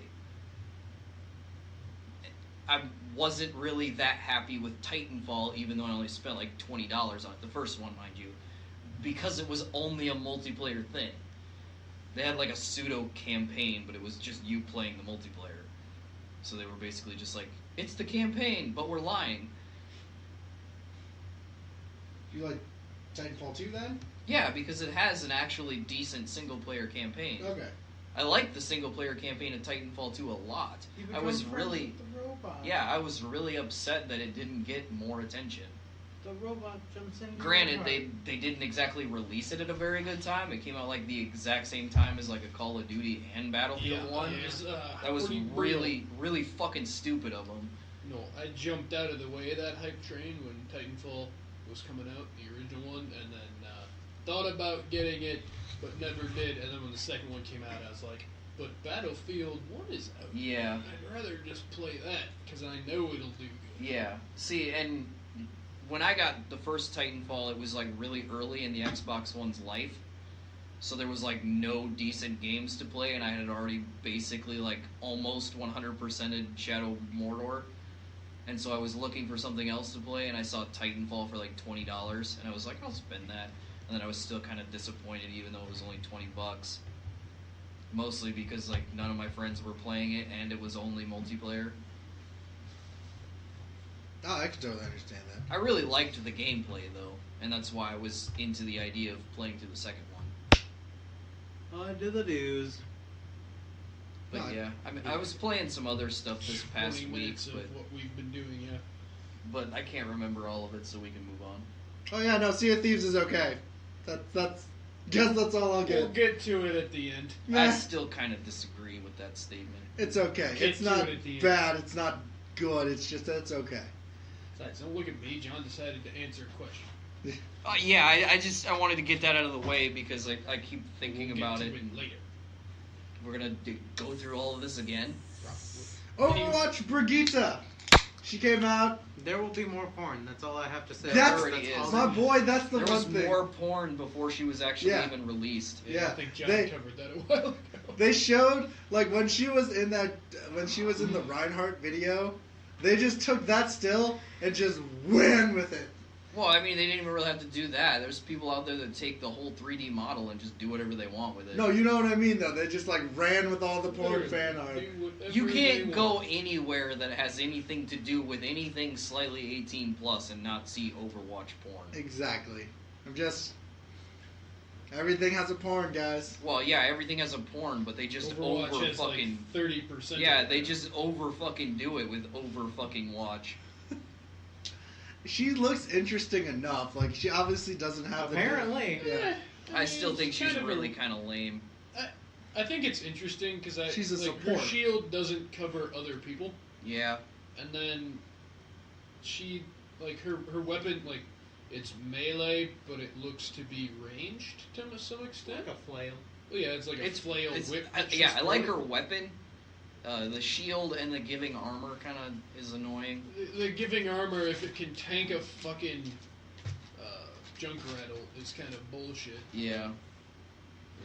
Speaker 4: I wasn't really that happy with Titanfall, even though I only spent like $20 on it, the first one, mind you, because it was only a multiplayer thing. They had like a pseudo campaign, but it was just you playing the multiplayer. So they were basically just like, it's the campaign, but we're lying.
Speaker 1: You like Titanfall 2 then?
Speaker 4: Yeah, because it has an actually decent single player campaign.
Speaker 1: Okay.
Speaker 4: I liked the single player campaign of Titanfall 2 a lot.
Speaker 2: You
Speaker 4: I was
Speaker 2: become friends
Speaker 4: really,
Speaker 2: with the robot.
Speaker 4: yeah, I was really upset that it didn't get more attention.
Speaker 2: The robot jumps in.
Speaker 4: Granted, they didn't exactly release it at a very good time. It came out like the exact same time as like a Call of Duty and Battlefield 1. That was really fucking stupid of them.
Speaker 3: No, I jumped out of the way of that hype train when Titanfall was coming out, the original one, and then thought about getting it, but never did. And then when the second one came out, I was like, but Battlefield 1 is out.
Speaker 4: Yeah.
Speaker 3: I'd rather just play that, because I know it'll do good.
Speaker 4: Yeah. See, and when I got the first Titanfall, it was like really early in the Xbox One's life. So there was like no decent games to play, and I had already basically like almost 100%ed Shadow of Mordor. And so I was looking for something else to play, and I saw Titanfall for like $20, and I was like, I'll spend that. And then I was still kind of disappointed, even though it was only $20. Mostly because like none of my friends were playing it, and it was only multiplayer.
Speaker 1: Oh, I can totally understand that.
Speaker 4: I really liked the gameplay though, and that's why I was into the idea of playing through the second one.
Speaker 2: I do the dues.
Speaker 4: But
Speaker 1: No,
Speaker 4: yeah, I mean, I was playing some other stuff this past
Speaker 3: 20
Speaker 4: week,
Speaker 3: minutes of
Speaker 4: but
Speaker 3: what we've been doing, yeah.
Speaker 4: I can't remember all of it, so we can move on.
Speaker 1: Oh yeah, no, Sea of Thieves is okay. Guess that's all I'll
Speaker 3: We'll
Speaker 1: get.
Speaker 3: get to it at the end.
Speaker 4: I
Speaker 1: Nah,
Speaker 4: still kind of disagree with that statement.
Speaker 1: it's okay.
Speaker 3: Get
Speaker 1: It's
Speaker 3: to
Speaker 1: not
Speaker 3: it at the end.
Speaker 1: bad. It's not good. It's just that it's okay.
Speaker 3: Besides, don't look at me. John decided to answer a question.
Speaker 4: Yeah, I wanted to get that out of the way because I keep thinking
Speaker 3: We'll get
Speaker 4: about
Speaker 3: to
Speaker 4: it. And
Speaker 3: later.
Speaker 4: we're gonna go through all of this again.
Speaker 3: Probably.
Speaker 1: Overwatch Brigitte. She came out.
Speaker 2: There will be more porn. That's all I have to say.
Speaker 1: That's-
Speaker 4: already
Speaker 2: all
Speaker 4: is.
Speaker 1: My
Speaker 2: that-
Speaker 1: boy, that's the
Speaker 4: There
Speaker 1: one
Speaker 4: was
Speaker 1: thing.
Speaker 4: more porn before she was actually
Speaker 1: Yeah.
Speaker 4: even released.
Speaker 3: Yeah, I
Speaker 1: Yeah,
Speaker 3: think John
Speaker 1: they-
Speaker 3: covered that a while ago.
Speaker 1: They showed like when she was in the Reinhardt video, they just took that still and just went with it.
Speaker 4: Well, I mean, they didn't even really have to do that. There's people out there that take the whole 3D model and just do whatever they want with it.
Speaker 1: No, you know what I mean though. They just like ran with all the porn
Speaker 3: Literally,
Speaker 1: fan art.
Speaker 3: do whatever
Speaker 4: You
Speaker 3: they
Speaker 4: can't go
Speaker 3: want.
Speaker 4: anywhere that has anything to do with anything slightly 18 plus and not see Overwatch porn.
Speaker 1: Exactly. Everything has a porn, guys.
Speaker 4: Well, yeah, everything has a porn, but they just
Speaker 3: Overwatch
Speaker 4: over
Speaker 3: has
Speaker 4: fucking
Speaker 3: like 30%.
Speaker 4: yeah, they just over fucking do it with over fucking watch.
Speaker 1: She looks interesting enough. Like she obviously doesn't have
Speaker 2: Apparently.
Speaker 1: Yeah.
Speaker 4: I still think she's
Speaker 3: kind of
Speaker 4: really kind of lame.
Speaker 3: I think it's interesting because
Speaker 1: She's a
Speaker 3: her
Speaker 1: support.
Speaker 3: shield doesn't cover other people,
Speaker 4: Yeah,
Speaker 3: and then she her weapon it's melee, but it looks to be ranged to some extent.
Speaker 2: Like a flail.
Speaker 3: Oh yeah, it's like a flail whip. that
Speaker 4: yeah,
Speaker 3: she's
Speaker 4: I like
Speaker 3: throwing.
Speaker 4: her weapon. The shield and the giving armor kind of is annoying.
Speaker 3: The giving armor, if it can tank a fucking junk rattle, is kind of bullshit.
Speaker 4: Yeah.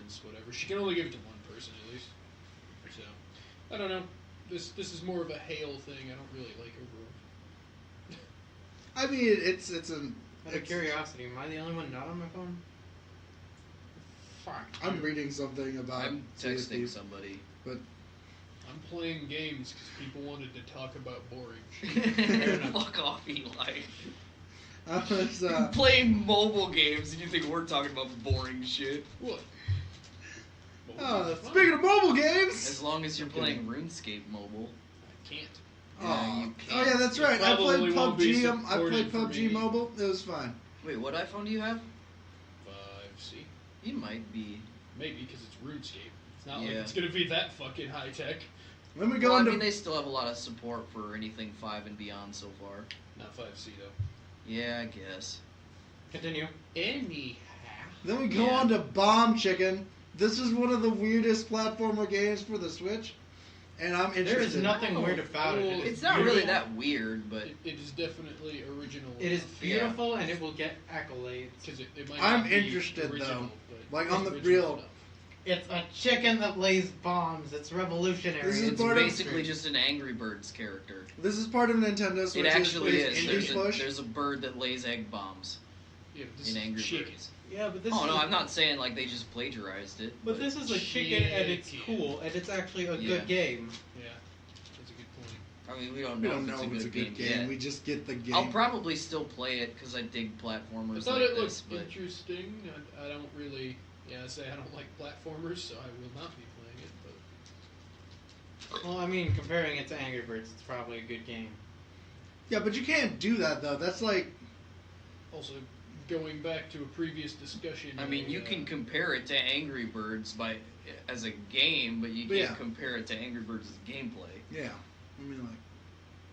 Speaker 3: It's whatever. She can only give it to one person at least. So I don't know. This is more of a hail thing. I don't really like Overwatch.
Speaker 1: I mean, it's an.
Speaker 2: Out of curiosity, am I the only one not on my phone?
Speaker 3: Fuck.
Speaker 1: I'm reading something about.
Speaker 4: I'm
Speaker 1: Sea of
Speaker 4: texting
Speaker 1: Thieves.
Speaker 4: somebody.
Speaker 3: I'm playing games because people wanted to talk about boring shit.
Speaker 4: Fuck off, Eli.
Speaker 1: I was,
Speaker 4: You're playing mobile games and you think we're talking about boring shit.
Speaker 3: What? Well, fine.
Speaker 1: speaking of mobile games.
Speaker 4: As long as you're playing RuneScape mobile.
Speaker 3: I can't.
Speaker 4: Yeah, you
Speaker 1: Oh
Speaker 4: can't.
Speaker 1: yeah, that's
Speaker 3: It
Speaker 1: right. I played
Speaker 3: probably won't be
Speaker 1: PUBG. I played
Speaker 3: supported for
Speaker 1: PUBG
Speaker 3: me.
Speaker 1: mobile. It was fine.
Speaker 4: Wait, what iPhone do you have?
Speaker 3: 5C.
Speaker 4: You might be.
Speaker 3: Maybe because it's RuneScape. It's not like
Speaker 4: Yeah.
Speaker 3: it's gonna be that fucking high tech.
Speaker 1: Then we go
Speaker 4: Well, I
Speaker 1: into.
Speaker 4: mean, they still have a lot of support for anything 5 and beyond so far.
Speaker 3: Not 5C though.
Speaker 4: Yeah, I guess.
Speaker 2: Continue.
Speaker 3: Anyhow.
Speaker 1: Then we go
Speaker 4: Yeah.
Speaker 1: on to Bomb Chicken. This is one of the weirdest platformer games for the Switch, and I'm interested.
Speaker 2: There is nothing weird about it.
Speaker 3: Well,
Speaker 4: It's not
Speaker 3: beautiful.
Speaker 4: really that weird, but
Speaker 3: It is definitely original.
Speaker 2: It is
Speaker 3: enough.
Speaker 2: beautiful and it will get accolades.
Speaker 3: Because it might
Speaker 1: I'm
Speaker 3: not be
Speaker 1: interested,
Speaker 3: original,
Speaker 1: though.
Speaker 3: but
Speaker 1: Like,
Speaker 3: it's
Speaker 1: on the
Speaker 3: original
Speaker 1: real-
Speaker 3: enough.
Speaker 2: It's a chicken that lays bombs. It's revolutionary.
Speaker 1: This is
Speaker 4: it's
Speaker 1: part of-
Speaker 4: basically just an Angry Birds character.
Speaker 1: This is part of Nintendo Switch's
Speaker 4: It actually is.
Speaker 1: indie push.
Speaker 4: There's a bird that lays egg bombs
Speaker 3: Yeah, but this
Speaker 4: in
Speaker 3: is
Speaker 4: Angry
Speaker 3: chicken.
Speaker 4: Birds.
Speaker 2: Yeah, but this
Speaker 4: Oh
Speaker 2: is
Speaker 4: no,
Speaker 2: a,
Speaker 4: I'm not saying like they just plagiarized it.
Speaker 2: But this is a chicken and it's
Speaker 3: Chicken.
Speaker 2: cool and it's actually a
Speaker 4: Yeah.
Speaker 2: good game.
Speaker 3: Yeah, that's a good point.
Speaker 4: I mean, we don't
Speaker 1: We
Speaker 4: know
Speaker 1: don't
Speaker 4: if
Speaker 1: know if
Speaker 4: it's a good game, yet.
Speaker 1: We just get the game.
Speaker 4: I'll probably still play it because I dig
Speaker 3: I
Speaker 4: platformers
Speaker 3: thought
Speaker 4: like
Speaker 3: it
Speaker 4: this,
Speaker 3: looked
Speaker 4: but
Speaker 3: interesting. I don't really Yeah, I say I don't like platformers, so I will not be playing it. But
Speaker 2: Well, I mean, comparing it to Angry Birds, it's probably a good game.
Speaker 1: Yeah, but you can't do that though. That's like
Speaker 3: also, going back to a previous discussion.
Speaker 4: I mean, you can compare it to Angry Birds as a game, but you can't compare it to Angry Birds as gameplay.
Speaker 1: yeah. I mean like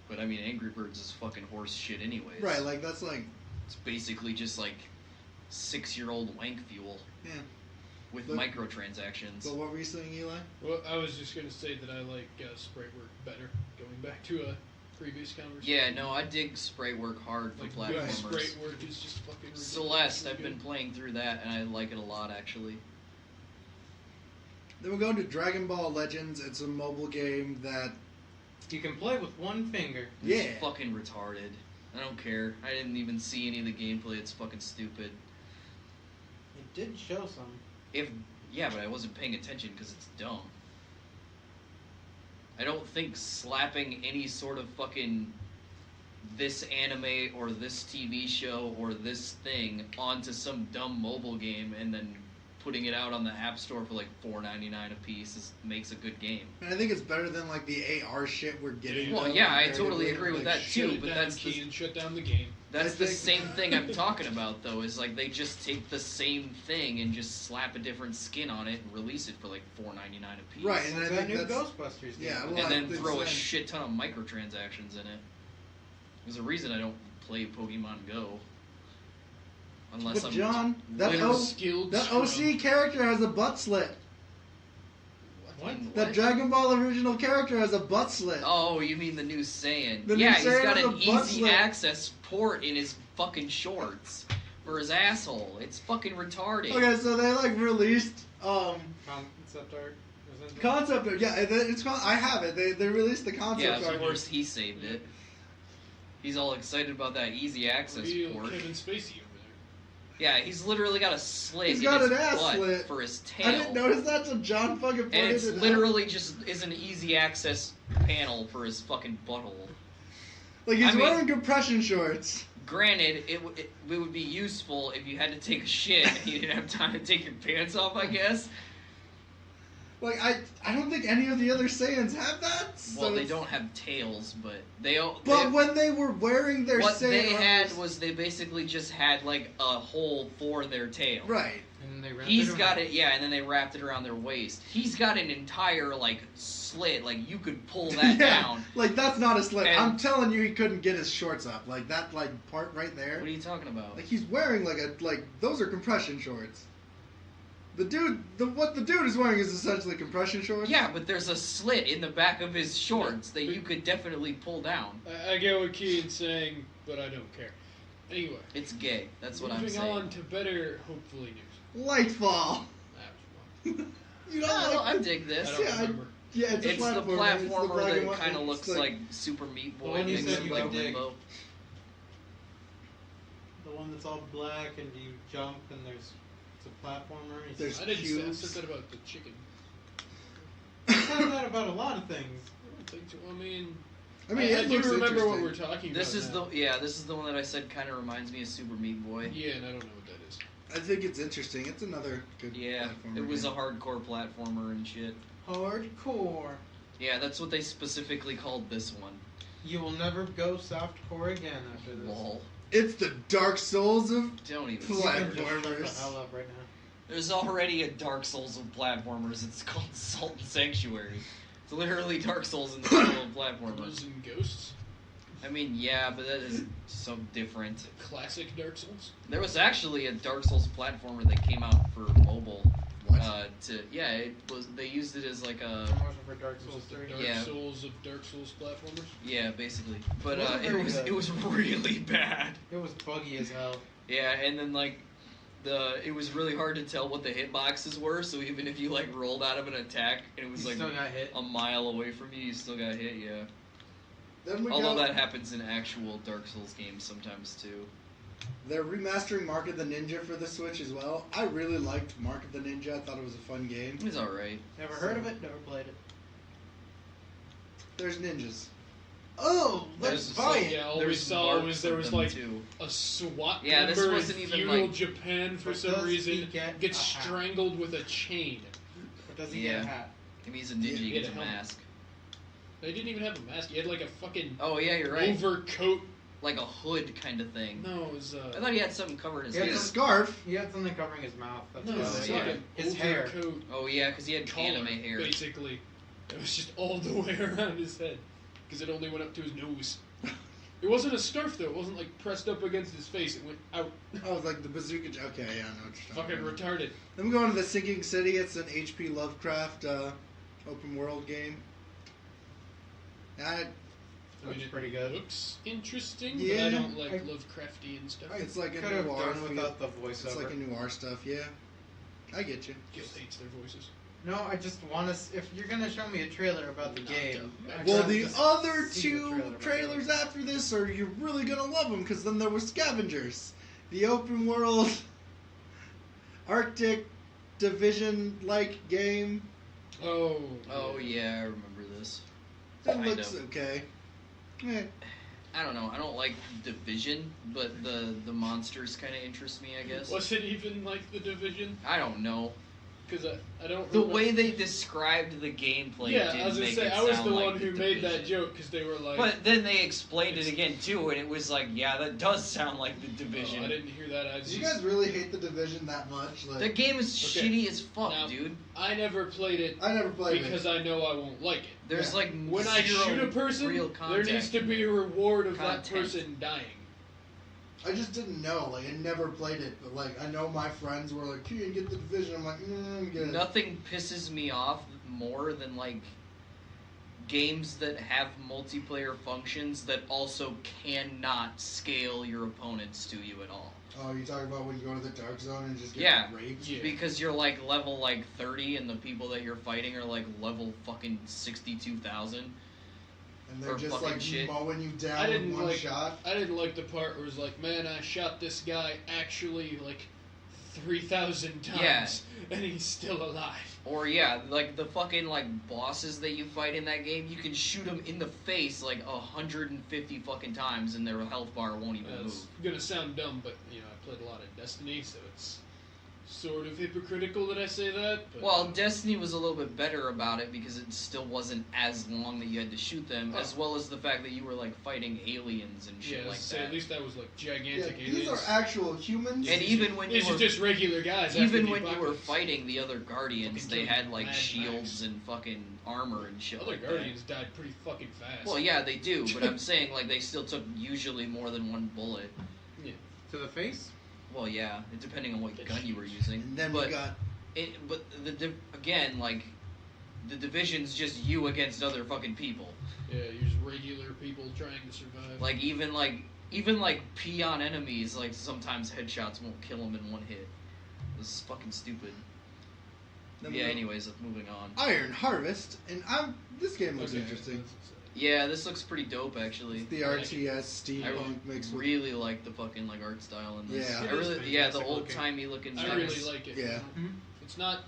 Speaker 4: But I mean, Angry Birds is fucking horse shit anyways.
Speaker 1: right, like that's like
Speaker 4: It's basically just like 6-year-old wank fuel.
Speaker 1: Yeah.
Speaker 4: With
Speaker 1: But-
Speaker 4: microtransactions.
Speaker 1: But what were you saying, Eli?
Speaker 3: Well, I was just gonna say that I like sprite work better. Going back to a previous conversation.
Speaker 4: Yeah, no, I dig sprite work hard for
Speaker 3: Like,
Speaker 4: platformers.
Speaker 3: good sprite work is just fucking ridiculous.
Speaker 4: Celeste, I've been playing through that and I like it a lot actually.
Speaker 1: Then we're going to Dragon Ball Legends. It's a mobile game that
Speaker 2: You can play with one finger.
Speaker 4: It's
Speaker 1: yeah.
Speaker 4: fucking retarded. I don't care. I didn't even see any of the gameplay. It's fucking stupid.
Speaker 2: It did show some.
Speaker 4: Yeah, but I wasn't paying attention because it's dumb. I don't think slapping any sort of fucking this anime or this TV show or this thing onto some dumb mobile game and then putting it out on the App Store for like $4.99 a piece makes a good game.
Speaker 1: And I think it's better than like the AR shit we're getting.
Speaker 4: Well,
Speaker 1: though,
Speaker 4: yeah, I
Speaker 1: comparatively.
Speaker 4: totally agree with that
Speaker 3: Shut
Speaker 4: too,
Speaker 3: it
Speaker 4: but
Speaker 3: down,
Speaker 4: that's
Speaker 3: Key, and shut down the game.
Speaker 4: That's
Speaker 1: I
Speaker 4: the
Speaker 1: think-
Speaker 4: same thing I'm talking about, though, is like they just take the same thing and just slap a different skin on it and release it for like $4.99 a piece.
Speaker 1: Right, and
Speaker 2: It's
Speaker 1: I
Speaker 2: that
Speaker 1: think
Speaker 2: new
Speaker 1: that's
Speaker 2: Ghostbusters game.
Speaker 1: yeah, well,
Speaker 4: And then
Speaker 1: I
Speaker 4: throw a
Speaker 1: think
Speaker 4: shit ton of microtransactions in it. There's a reason I don't play Pokemon Go. Unless
Speaker 1: But
Speaker 4: I'm
Speaker 1: John, that
Speaker 4: literally-
Speaker 3: Skilled
Speaker 1: that
Speaker 3: scrub.
Speaker 1: OC character has a butt slit.
Speaker 2: What?
Speaker 1: That Dragon Ball original character has a butt slit.
Speaker 4: Oh, you mean the new Saiyan?
Speaker 1: The new
Speaker 4: Yeah, he's
Speaker 1: Saiyan
Speaker 4: got
Speaker 1: has
Speaker 4: an
Speaker 1: a butt
Speaker 4: easy
Speaker 1: slit.
Speaker 4: access port in his fucking shorts for his asshole. It's fucking retarded.
Speaker 1: Okay, so they like released
Speaker 2: Concept art. Isn't it?
Speaker 1: concept art. Yeah, it's called. I have it. They released the
Speaker 4: Yeah,
Speaker 1: concept
Speaker 4: of
Speaker 1: art.
Speaker 4: course he saved it. He's all excited about that easy access
Speaker 3: Real
Speaker 4: port.
Speaker 3: Kevin Spacey over
Speaker 4: Yeah, he's literally got a slit
Speaker 1: He's
Speaker 4: in
Speaker 1: got
Speaker 4: his
Speaker 1: an ass
Speaker 4: butt
Speaker 1: slit.
Speaker 4: for his tail.
Speaker 1: I didn't notice that till John fucking pointed
Speaker 4: And it's
Speaker 1: it out.
Speaker 4: literally just is an easy access panel for his fucking butthole.
Speaker 1: Like he's
Speaker 4: I mean-
Speaker 1: wearing compression shorts.
Speaker 4: Granted, it would be useful if you had to take a shit and you didn't have time to take your pants off, I guess.
Speaker 1: Like I don't think any of the other Saiyans have that. So
Speaker 4: Well, they
Speaker 1: it's-
Speaker 4: don't have tails, but they all.
Speaker 1: But when they were wearing their
Speaker 4: what
Speaker 1: Saiyan
Speaker 4: they had
Speaker 1: armors-
Speaker 4: was they basically just had like a hole for their tail.
Speaker 1: right.
Speaker 2: And they wrapped
Speaker 4: He's
Speaker 2: it
Speaker 4: got
Speaker 2: around.
Speaker 4: it, yeah, and then they wrapped it around their waist. He's got an entire like slit, like you could pull that
Speaker 1: yeah,
Speaker 4: down.
Speaker 1: like that's not a slit.
Speaker 4: And-
Speaker 1: I'm telling you, he couldn't get his shorts up. Like that, like part right there.
Speaker 4: What are you talking about?
Speaker 1: Like he's wearing like those are compression shorts. The dude, what the dude is wearing is essentially compression shorts.
Speaker 4: Yeah, but there's a slit in the back of his shorts that you could definitely pull down.
Speaker 3: I get what Keaton's saying, but I don't care. Anyway,
Speaker 4: It's gay. That's what I'm
Speaker 3: moving
Speaker 4: saying.
Speaker 3: on to better, hopefully, news.
Speaker 1: Lightfall.
Speaker 3: That was fun.
Speaker 1: You don't
Speaker 4: No,
Speaker 1: like?
Speaker 4: I dig
Speaker 3: I
Speaker 4: this.
Speaker 3: don't
Speaker 1: Yeah,
Speaker 3: remember.
Speaker 1: Yeah, it's,
Speaker 4: It's
Speaker 1: a
Speaker 4: the
Speaker 1: platformer. It's the
Speaker 4: platformer
Speaker 1: black and
Speaker 4: that
Speaker 1: white-
Speaker 4: kind of
Speaker 1: it's
Speaker 4: looks like Super Meat
Speaker 2: The
Speaker 4: Boy
Speaker 2: one you
Speaker 4: mixed
Speaker 2: said
Speaker 4: with
Speaker 2: you
Speaker 4: like
Speaker 2: would dig.
Speaker 4: Limbo.
Speaker 2: The one that's all black and you jump and it's a platformer. And
Speaker 1: There's
Speaker 3: I didn't say I
Speaker 1: cubes.
Speaker 3: said that about the chicken.
Speaker 2: you said that about a lot of things.
Speaker 3: I don't think so. I mean,
Speaker 1: I mean,
Speaker 3: I
Speaker 1: it
Speaker 3: do
Speaker 1: looks
Speaker 3: remember what
Speaker 1: interesting.
Speaker 3: we're talking
Speaker 4: This
Speaker 3: about.
Speaker 4: is this is the one that I said kind of reminds me of Super Meat Boy.
Speaker 3: Yeah, and I don't know what that is.
Speaker 1: I think it's interesting. It's another good.
Speaker 4: Yeah,
Speaker 1: platformer
Speaker 4: it was a
Speaker 1: game.
Speaker 4: hardcore platformer and shit.
Speaker 2: Hardcore.
Speaker 4: Yeah, that's what they specifically called this one.
Speaker 2: You will never go softcore again after this.
Speaker 4: Lol.
Speaker 1: It's the Dark Souls of.
Speaker 4: Don't even.
Speaker 1: Pla-
Speaker 4: say
Speaker 2: You
Speaker 4: it.
Speaker 2: can just shut the
Speaker 1: Platformers.
Speaker 2: hell up right now.
Speaker 4: There's already a Dark Souls of platformers. It's called Salt and Sanctuary. It's literally Dark Souls in the middle of platformers.
Speaker 3: Ghouls and Ghosts,
Speaker 4: I mean, yeah, but that is so different.
Speaker 3: classic Dark Souls.
Speaker 4: There was actually a Dark Souls platformer that came out for mobile.
Speaker 1: What?
Speaker 4: It was. They used it as like a.
Speaker 2: Promotion for Dark
Speaker 3: Was
Speaker 2: Souls
Speaker 3: it the
Speaker 2: 3.
Speaker 3: Dark
Speaker 4: Yeah.
Speaker 3: Souls of Dark Souls platformers?
Speaker 4: Yeah, basically. But
Speaker 2: Wasn't
Speaker 4: it
Speaker 2: very
Speaker 4: was
Speaker 2: good.
Speaker 4: it was really bad.
Speaker 2: It was buggy as hell.
Speaker 4: Yeah, and then like it was really hard to tell what the hitboxes were. So even if you like rolled out of an attack and it was
Speaker 2: You
Speaker 4: like
Speaker 2: still got hit.
Speaker 4: a mile away from you, you still got hit. Yeah.
Speaker 1: Then we
Speaker 4: Although
Speaker 1: got,
Speaker 4: that happens in actual Dark Souls games sometimes too.
Speaker 1: they're remastering Mark of the Ninja for the Switch as well. I really liked Mark of the Ninja. I thought it was a fun game.
Speaker 4: It's alright.
Speaker 2: Never heard of it, never played it.
Speaker 1: There's ninjas. Oh, let's
Speaker 3: There's
Speaker 1: buy
Speaker 3: some-
Speaker 1: it.
Speaker 3: Yeah, all we
Speaker 4: There's
Speaker 3: saw
Speaker 4: marks
Speaker 3: was there
Speaker 4: of
Speaker 3: was
Speaker 4: them,
Speaker 3: like
Speaker 4: too.
Speaker 3: a SWAT
Speaker 4: Yeah, this
Speaker 3: member
Speaker 4: wasn't
Speaker 3: in
Speaker 4: even,
Speaker 3: feudal
Speaker 4: like-
Speaker 3: Japan for
Speaker 2: But
Speaker 3: some
Speaker 2: does he
Speaker 3: reason
Speaker 2: get
Speaker 3: gets
Speaker 2: a hat?
Speaker 3: strangled with a chain.
Speaker 2: Or does he get a
Speaker 4: Yeah.
Speaker 2: hat?
Speaker 4: If he's a ninja,
Speaker 3: Yeah,
Speaker 4: he gets a
Speaker 3: helmet.
Speaker 4: mask.
Speaker 3: They didn't even have a mask. He had like a fucking
Speaker 4: Oh yeah, you're right.
Speaker 3: overcoat.
Speaker 4: Like a hood kind of thing.
Speaker 3: No, it was
Speaker 4: I thought he had something covered his
Speaker 2: Yeah,
Speaker 1: He
Speaker 4: head.
Speaker 1: had a scarf.
Speaker 2: He had something covering his mouth. That's
Speaker 3: no,
Speaker 2: about
Speaker 3: it
Speaker 2: it.
Speaker 3: was
Speaker 4: yeah.
Speaker 3: like an
Speaker 2: His hair.
Speaker 3: overcoat
Speaker 4: Oh yeah, because he had
Speaker 3: collar,
Speaker 4: anime hair.
Speaker 3: basically. It was just all the way around his head because it only went up to his nose. It wasn't a scarf though. It wasn't like pressed up against his face. It went out.
Speaker 1: Oh, like the bazooka. Okay, yeah, I know what you're talking
Speaker 3: Fucking
Speaker 1: about.
Speaker 3: retarded.
Speaker 1: I'm going to the Sinking City. It's an H.P. Lovecraft open world game.
Speaker 3: I mean,
Speaker 2: Looks pretty good.
Speaker 3: Looks interesting,
Speaker 1: Yeah.
Speaker 3: but I don't like
Speaker 2: I-
Speaker 3: Lovecraftian stuff.
Speaker 1: It's like a
Speaker 2: Could have
Speaker 1: noir
Speaker 2: done
Speaker 1: feel.
Speaker 2: without the
Speaker 1: It's
Speaker 2: voiceover.
Speaker 1: like a noir stuff. Yeah, I get you.
Speaker 3: Gil hates their voices.
Speaker 2: No, I just want to. If you're gonna show me a trailer about the
Speaker 3: Not
Speaker 2: game,
Speaker 3: done.
Speaker 2: I'd
Speaker 1: Well,
Speaker 2: rather
Speaker 1: the
Speaker 2: just
Speaker 1: other
Speaker 2: see the
Speaker 1: two
Speaker 2: trailer about
Speaker 1: trailers
Speaker 2: it.
Speaker 1: after this are you're really gonna love them because then there were Scavengers, the open world Arctic Division like game.
Speaker 3: Oh.
Speaker 4: Oh yeah, I remember this.
Speaker 1: It
Speaker 4: Kind
Speaker 1: looks
Speaker 4: of.
Speaker 1: okay. Eh.
Speaker 4: I don't know. I don't like Division, but the monsters kind of interest me. I guess.
Speaker 3: Was it even like the Division?
Speaker 4: I don't know.
Speaker 3: Because I don't.
Speaker 4: The
Speaker 3: remember.
Speaker 4: way they described the gameplay
Speaker 3: Yeah,
Speaker 4: didn't
Speaker 3: I was gonna
Speaker 4: make
Speaker 3: say
Speaker 4: it
Speaker 3: I was
Speaker 4: sound
Speaker 3: the
Speaker 4: like
Speaker 3: one
Speaker 4: the
Speaker 3: who made that
Speaker 4: Division.
Speaker 3: joke because they were like.
Speaker 4: But then they explained it
Speaker 3: It's-
Speaker 4: again too, and it was like, yeah, that does sound like the Division.
Speaker 3: Oh, I didn't hear that. I
Speaker 1: Do
Speaker 3: just,
Speaker 1: you guys really hate the Division that much?
Speaker 4: The
Speaker 1: Like,
Speaker 4: game is
Speaker 3: Okay.
Speaker 4: shitty as fuck,
Speaker 3: Now-
Speaker 4: dude.
Speaker 3: I never played it
Speaker 1: I never played
Speaker 3: because
Speaker 1: it.
Speaker 3: I know I won't like it.
Speaker 4: There's
Speaker 1: Yeah.
Speaker 4: like
Speaker 3: When I
Speaker 4: zero
Speaker 3: shoot a person,
Speaker 4: real
Speaker 3: there
Speaker 4: contact
Speaker 3: needs to
Speaker 4: in
Speaker 3: be
Speaker 4: it.
Speaker 3: a reward of
Speaker 4: Content.
Speaker 3: that person dying.
Speaker 1: I just didn't know. Like, I never played it, but like, I know my friends were like, "You get the Division." I'm like, get it.
Speaker 4: Nothing pisses me off more than like games that have multiplayer functions that also cannot scale your opponents to you at all.
Speaker 1: Oh, you talking about when you go to the Dark Zone and just get
Speaker 4: Yeah.
Speaker 1: raped?
Speaker 3: Yeah.
Speaker 4: Because you're like level like 30 and the people that you're fighting are like level fucking 62,000.
Speaker 1: And they're
Speaker 4: Or
Speaker 1: just
Speaker 4: fucking
Speaker 1: like
Speaker 4: shit.
Speaker 1: mowing you
Speaker 3: I
Speaker 1: down with
Speaker 3: didn't
Speaker 1: one
Speaker 3: like.
Speaker 1: shot.
Speaker 3: I didn't like the part where it was like, man, I shot this guy actually like 3,000 times, and he's still alive.
Speaker 4: Or yeah, like the fucking like bosses that you fight in that game, you can shoot them in the face like 150 fucking times and their health bar won't even move.
Speaker 3: It's gonna sound dumb, but you know, I played a lot of Destiny, so it's sort of hypocritical that I say that. But,
Speaker 4: Well, Destiny was a little bit better about it because it still wasn't as long that you had to shoot them, as well as the fact that you were like fighting aliens and shit
Speaker 3: yeah,
Speaker 4: like
Speaker 3: so
Speaker 4: that.
Speaker 3: at least that was like
Speaker 1: Yeah,
Speaker 3: gigantic
Speaker 1: these
Speaker 3: aliens.
Speaker 1: are actual humans.
Speaker 4: And even when you
Speaker 3: These
Speaker 4: were
Speaker 3: are just regular guys. after
Speaker 4: even
Speaker 3: the
Speaker 4: when you were
Speaker 3: apocalypse.
Speaker 4: fighting the other Guardians,
Speaker 3: Fucking
Speaker 4: they had like
Speaker 3: Mad
Speaker 4: shields
Speaker 3: Max.
Speaker 4: and fucking armor and shit
Speaker 3: Other
Speaker 4: like
Speaker 3: Guardians died pretty fucking fast.
Speaker 4: that. Well, yeah, they do, but I'm saying like they still took usually more than one bullet.
Speaker 2: To the face?
Speaker 4: Well, yeah, depending on what gun you were using.
Speaker 1: And then
Speaker 4: but
Speaker 1: we got
Speaker 4: but again, like the Division's just you against other fucking people.
Speaker 3: Yeah, you're just regular people trying to survive.
Speaker 4: Like even peon enemies, like sometimes headshots won't kill them in one hit. This is fucking stupid.
Speaker 1: then we
Speaker 4: Yeah.
Speaker 1: got
Speaker 4: Anyways, moving on.
Speaker 1: Iron Harvest, and this game looks
Speaker 3: Okay,
Speaker 1: interesting.
Speaker 3: that's-
Speaker 4: Yeah, this looks pretty dope actually.
Speaker 1: It's the RTS
Speaker 4: I
Speaker 1: steampunk mixed with
Speaker 4: really like the fucking like art style in this.
Speaker 1: Yeah.
Speaker 4: I
Speaker 3: It is
Speaker 4: really,
Speaker 2: fantastic
Speaker 4: yeah, the
Speaker 2: looking.
Speaker 4: old timey looking.
Speaker 3: I
Speaker 4: guys.
Speaker 3: really like it.
Speaker 1: Yeah.
Speaker 3: It's not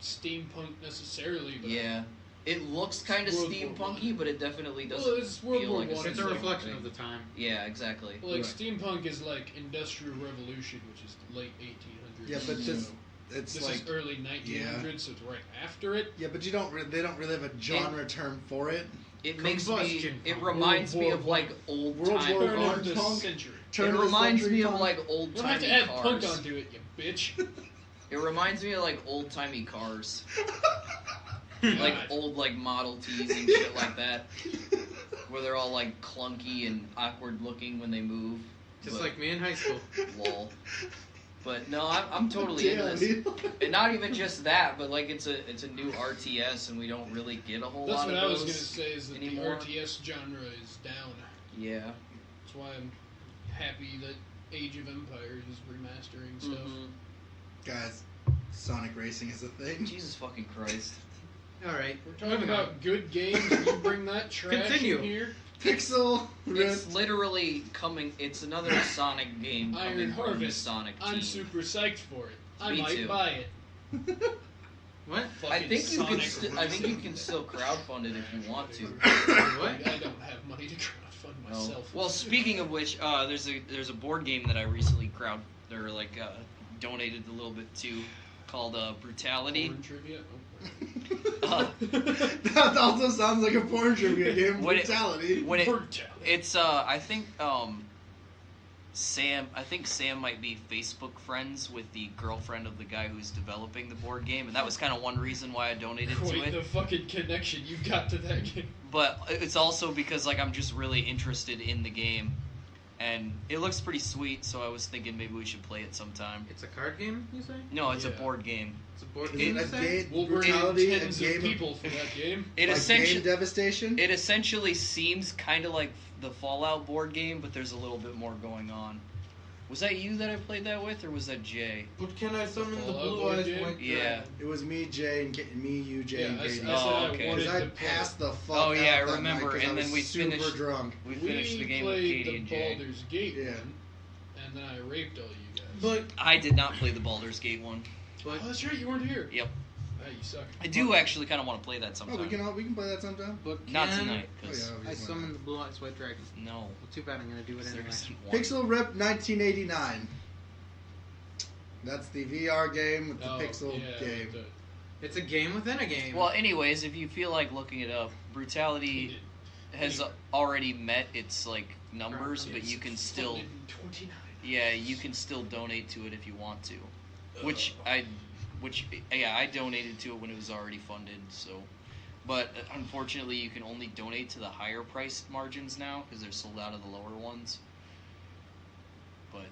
Speaker 3: steampunk necessarily, but
Speaker 4: Yeah, it looks kind of
Speaker 3: World War
Speaker 4: steampunky,
Speaker 3: One.
Speaker 4: but it definitely doesn't
Speaker 3: Well, it's World
Speaker 4: feel
Speaker 3: War
Speaker 4: like a
Speaker 3: One.
Speaker 2: It's a
Speaker 3: Steampunk.
Speaker 2: reflection of the time.
Speaker 4: Yeah, exactly.
Speaker 3: Well, like
Speaker 1: Right.
Speaker 3: steampunk is like Industrial Revolution, which is the late 1800s.
Speaker 1: Yeah, but this
Speaker 3: so
Speaker 1: it's
Speaker 3: this
Speaker 1: like
Speaker 3: is early 1900s, so it's right after it.
Speaker 1: yeah, but they don't really have a genre term for it.
Speaker 4: It makes me.
Speaker 2: Combustion
Speaker 4: It
Speaker 2: pump.
Speaker 4: reminds me
Speaker 3: World
Speaker 4: of
Speaker 3: War
Speaker 4: like old
Speaker 1: World
Speaker 4: time
Speaker 1: War
Speaker 3: Turn
Speaker 1: One
Speaker 3: of
Speaker 4: cars.
Speaker 3: the
Speaker 1: punk.
Speaker 3: century.
Speaker 1: Turn
Speaker 4: It
Speaker 1: of the
Speaker 4: reminds
Speaker 1: century
Speaker 4: me of
Speaker 1: punk.
Speaker 4: like old
Speaker 3: You don't have
Speaker 4: timey
Speaker 3: to add
Speaker 4: cars.
Speaker 3: punk onto it, you bitch.
Speaker 4: It reminds me of like old timey cars,
Speaker 3: God.
Speaker 4: like old like Model Ts and shit like that, where they're all like clunky and awkward looking when they move.
Speaker 2: Just
Speaker 4: but-
Speaker 2: like me in high school.
Speaker 4: lol. But no, I'm totally into
Speaker 1: Damn,
Speaker 4: this.
Speaker 1: dude.
Speaker 4: And not even just that, but like it's a new RTS, and we don't really get a whole
Speaker 3: That's
Speaker 4: lot
Speaker 3: what
Speaker 4: of
Speaker 3: I
Speaker 4: those
Speaker 3: was gonna say is that
Speaker 4: anymore.
Speaker 3: the RTS genre is down.
Speaker 4: Yeah.
Speaker 3: That's why I'm happy that Age of Empires is remastering stuff.
Speaker 4: Mhm.
Speaker 1: Guys, Sonic Racing is a thing.
Speaker 4: Jesus fucking Christ.
Speaker 2: Alright.
Speaker 3: We're talking about good games, and you bring that trash
Speaker 2: Continue.
Speaker 3: in here.
Speaker 1: Pixel
Speaker 4: It's
Speaker 1: Rift.
Speaker 4: literally coming. It's another Sonic game
Speaker 3: Iron
Speaker 4: coming from the
Speaker 3: Harvest.
Speaker 4: Sonic team.
Speaker 3: I'm super psyched for it. I
Speaker 4: Me
Speaker 3: might
Speaker 4: too.
Speaker 3: buy it.
Speaker 2: What?
Speaker 3: Fuck fucking Sonic.
Speaker 4: I think you can still crowdfund it if you want to.
Speaker 2: What?
Speaker 3: I don't have money to crowdfund myself.
Speaker 4: Well, speaking of which, there's a board game that I recently donated a little bit to, called Brutality.
Speaker 3: Porn trivia?
Speaker 1: That also sounds like a porn trivia game.
Speaker 4: Brutality.
Speaker 3: Brutality.
Speaker 4: It's I think Sam might be Facebook friends with the girlfriend of the guy who's developing the board game, and that was kind of one reason why I donated to
Speaker 3: Quite
Speaker 4: it.
Speaker 3: the fucking connection you got to that game.
Speaker 4: But it's also because like I'm just really interested in the game, and it looks pretty sweet. So I was thinking maybe we should play it sometime.
Speaker 2: It's a card game, you say?
Speaker 4: No, it's a
Speaker 3: Yeah.
Speaker 4: board game.
Speaker 2: It's a board
Speaker 1: Is
Speaker 2: game,
Speaker 1: it
Speaker 2: you
Speaker 1: a
Speaker 2: say?
Speaker 1: game?
Speaker 3: We'll bring
Speaker 1: Brutality,
Speaker 3: in tens
Speaker 1: a game
Speaker 3: of people for that game.
Speaker 4: It
Speaker 1: like
Speaker 4: essentially
Speaker 1: game devastation.
Speaker 4: It essentially seems kind of like the Fallout board game, but there's a little bit more going on. Was that you that I played that with, or was that Jay?
Speaker 2: But can I summon the
Speaker 3: Fallout
Speaker 2: blue
Speaker 3: board
Speaker 2: eyes
Speaker 3: game?
Speaker 2: white
Speaker 4: Yeah.
Speaker 2: dragon?
Speaker 1: It was me, Jay, and me, you, Jay,
Speaker 3: Yeah,
Speaker 1: and
Speaker 3: I
Speaker 1: Katie.
Speaker 3: said
Speaker 4: Oh, okay.
Speaker 3: I wanted
Speaker 1: Because I
Speaker 3: to play.
Speaker 1: passed the fuck
Speaker 4: Oh,
Speaker 1: out
Speaker 4: yeah, I
Speaker 1: that
Speaker 4: remember,
Speaker 1: night 'cause
Speaker 4: and
Speaker 1: I
Speaker 4: then
Speaker 1: was
Speaker 4: we
Speaker 1: super
Speaker 4: finished-
Speaker 1: drunk.
Speaker 4: We finished the game with
Speaker 3: played
Speaker 4: Katie
Speaker 3: the
Speaker 4: and Jay.
Speaker 3: Baldur's Gate
Speaker 1: Yeah.
Speaker 3: one, and then I raped all you guys.
Speaker 2: But
Speaker 4: I did not play the Baldur's Gate one.
Speaker 3: Oh, that's right, you weren't here.
Speaker 4: Yep.
Speaker 3: Ah, you suck.
Speaker 4: I do actually kind of want to play that
Speaker 1: Oh,
Speaker 4: sometime.
Speaker 1: we can play that sometime.
Speaker 2: but
Speaker 4: Not
Speaker 2: can
Speaker 4: tonight,
Speaker 1: Oh,
Speaker 4: because
Speaker 1: yeah,
Speaker 2: I summon the blue eyes white dragon?
Speaker 4: no.
Speaker 2: Well, too bad I'm gonna do it
Speaker 4: 'cause there
Speaker 2: anyway.
Speaker 4: isn't one.
Speaker 1: Pixel Rip 1989. That's the VR game with the
Speaker 3: Oh,
Speaker 1: pixel
Speaker 3: yeah,
Speaker 1: game.
Speaker 2: It's a game within a game.
Speaker 4: Well, anyways, if you feel like looking it up, Brutality has already met its like numbers, but you can still,
Speaker 3: 29.
Speaker 4: yeah, you can still donate to it if you want to. Which I donated to it when it was already funded. So, but unfortunately, you can only donate to the higher priced margins now because they're sold out of the lower ones. But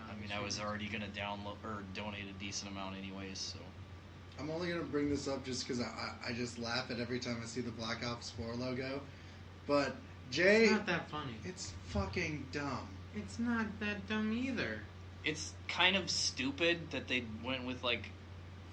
Speaker 4: I mean, I was already gonna download or donate a decent amount anyways. So
Speaker 1: I'm only gonna bring this up just because I just laugh at every time I see the Black Ops 4 logo. But Jay,
Speaker 2: It's not that funny.
Speaker 1: it's fucking dumb.
Speaker 2: It's not that dumb either.
Speaker 4: it's kind of stupid that they went with like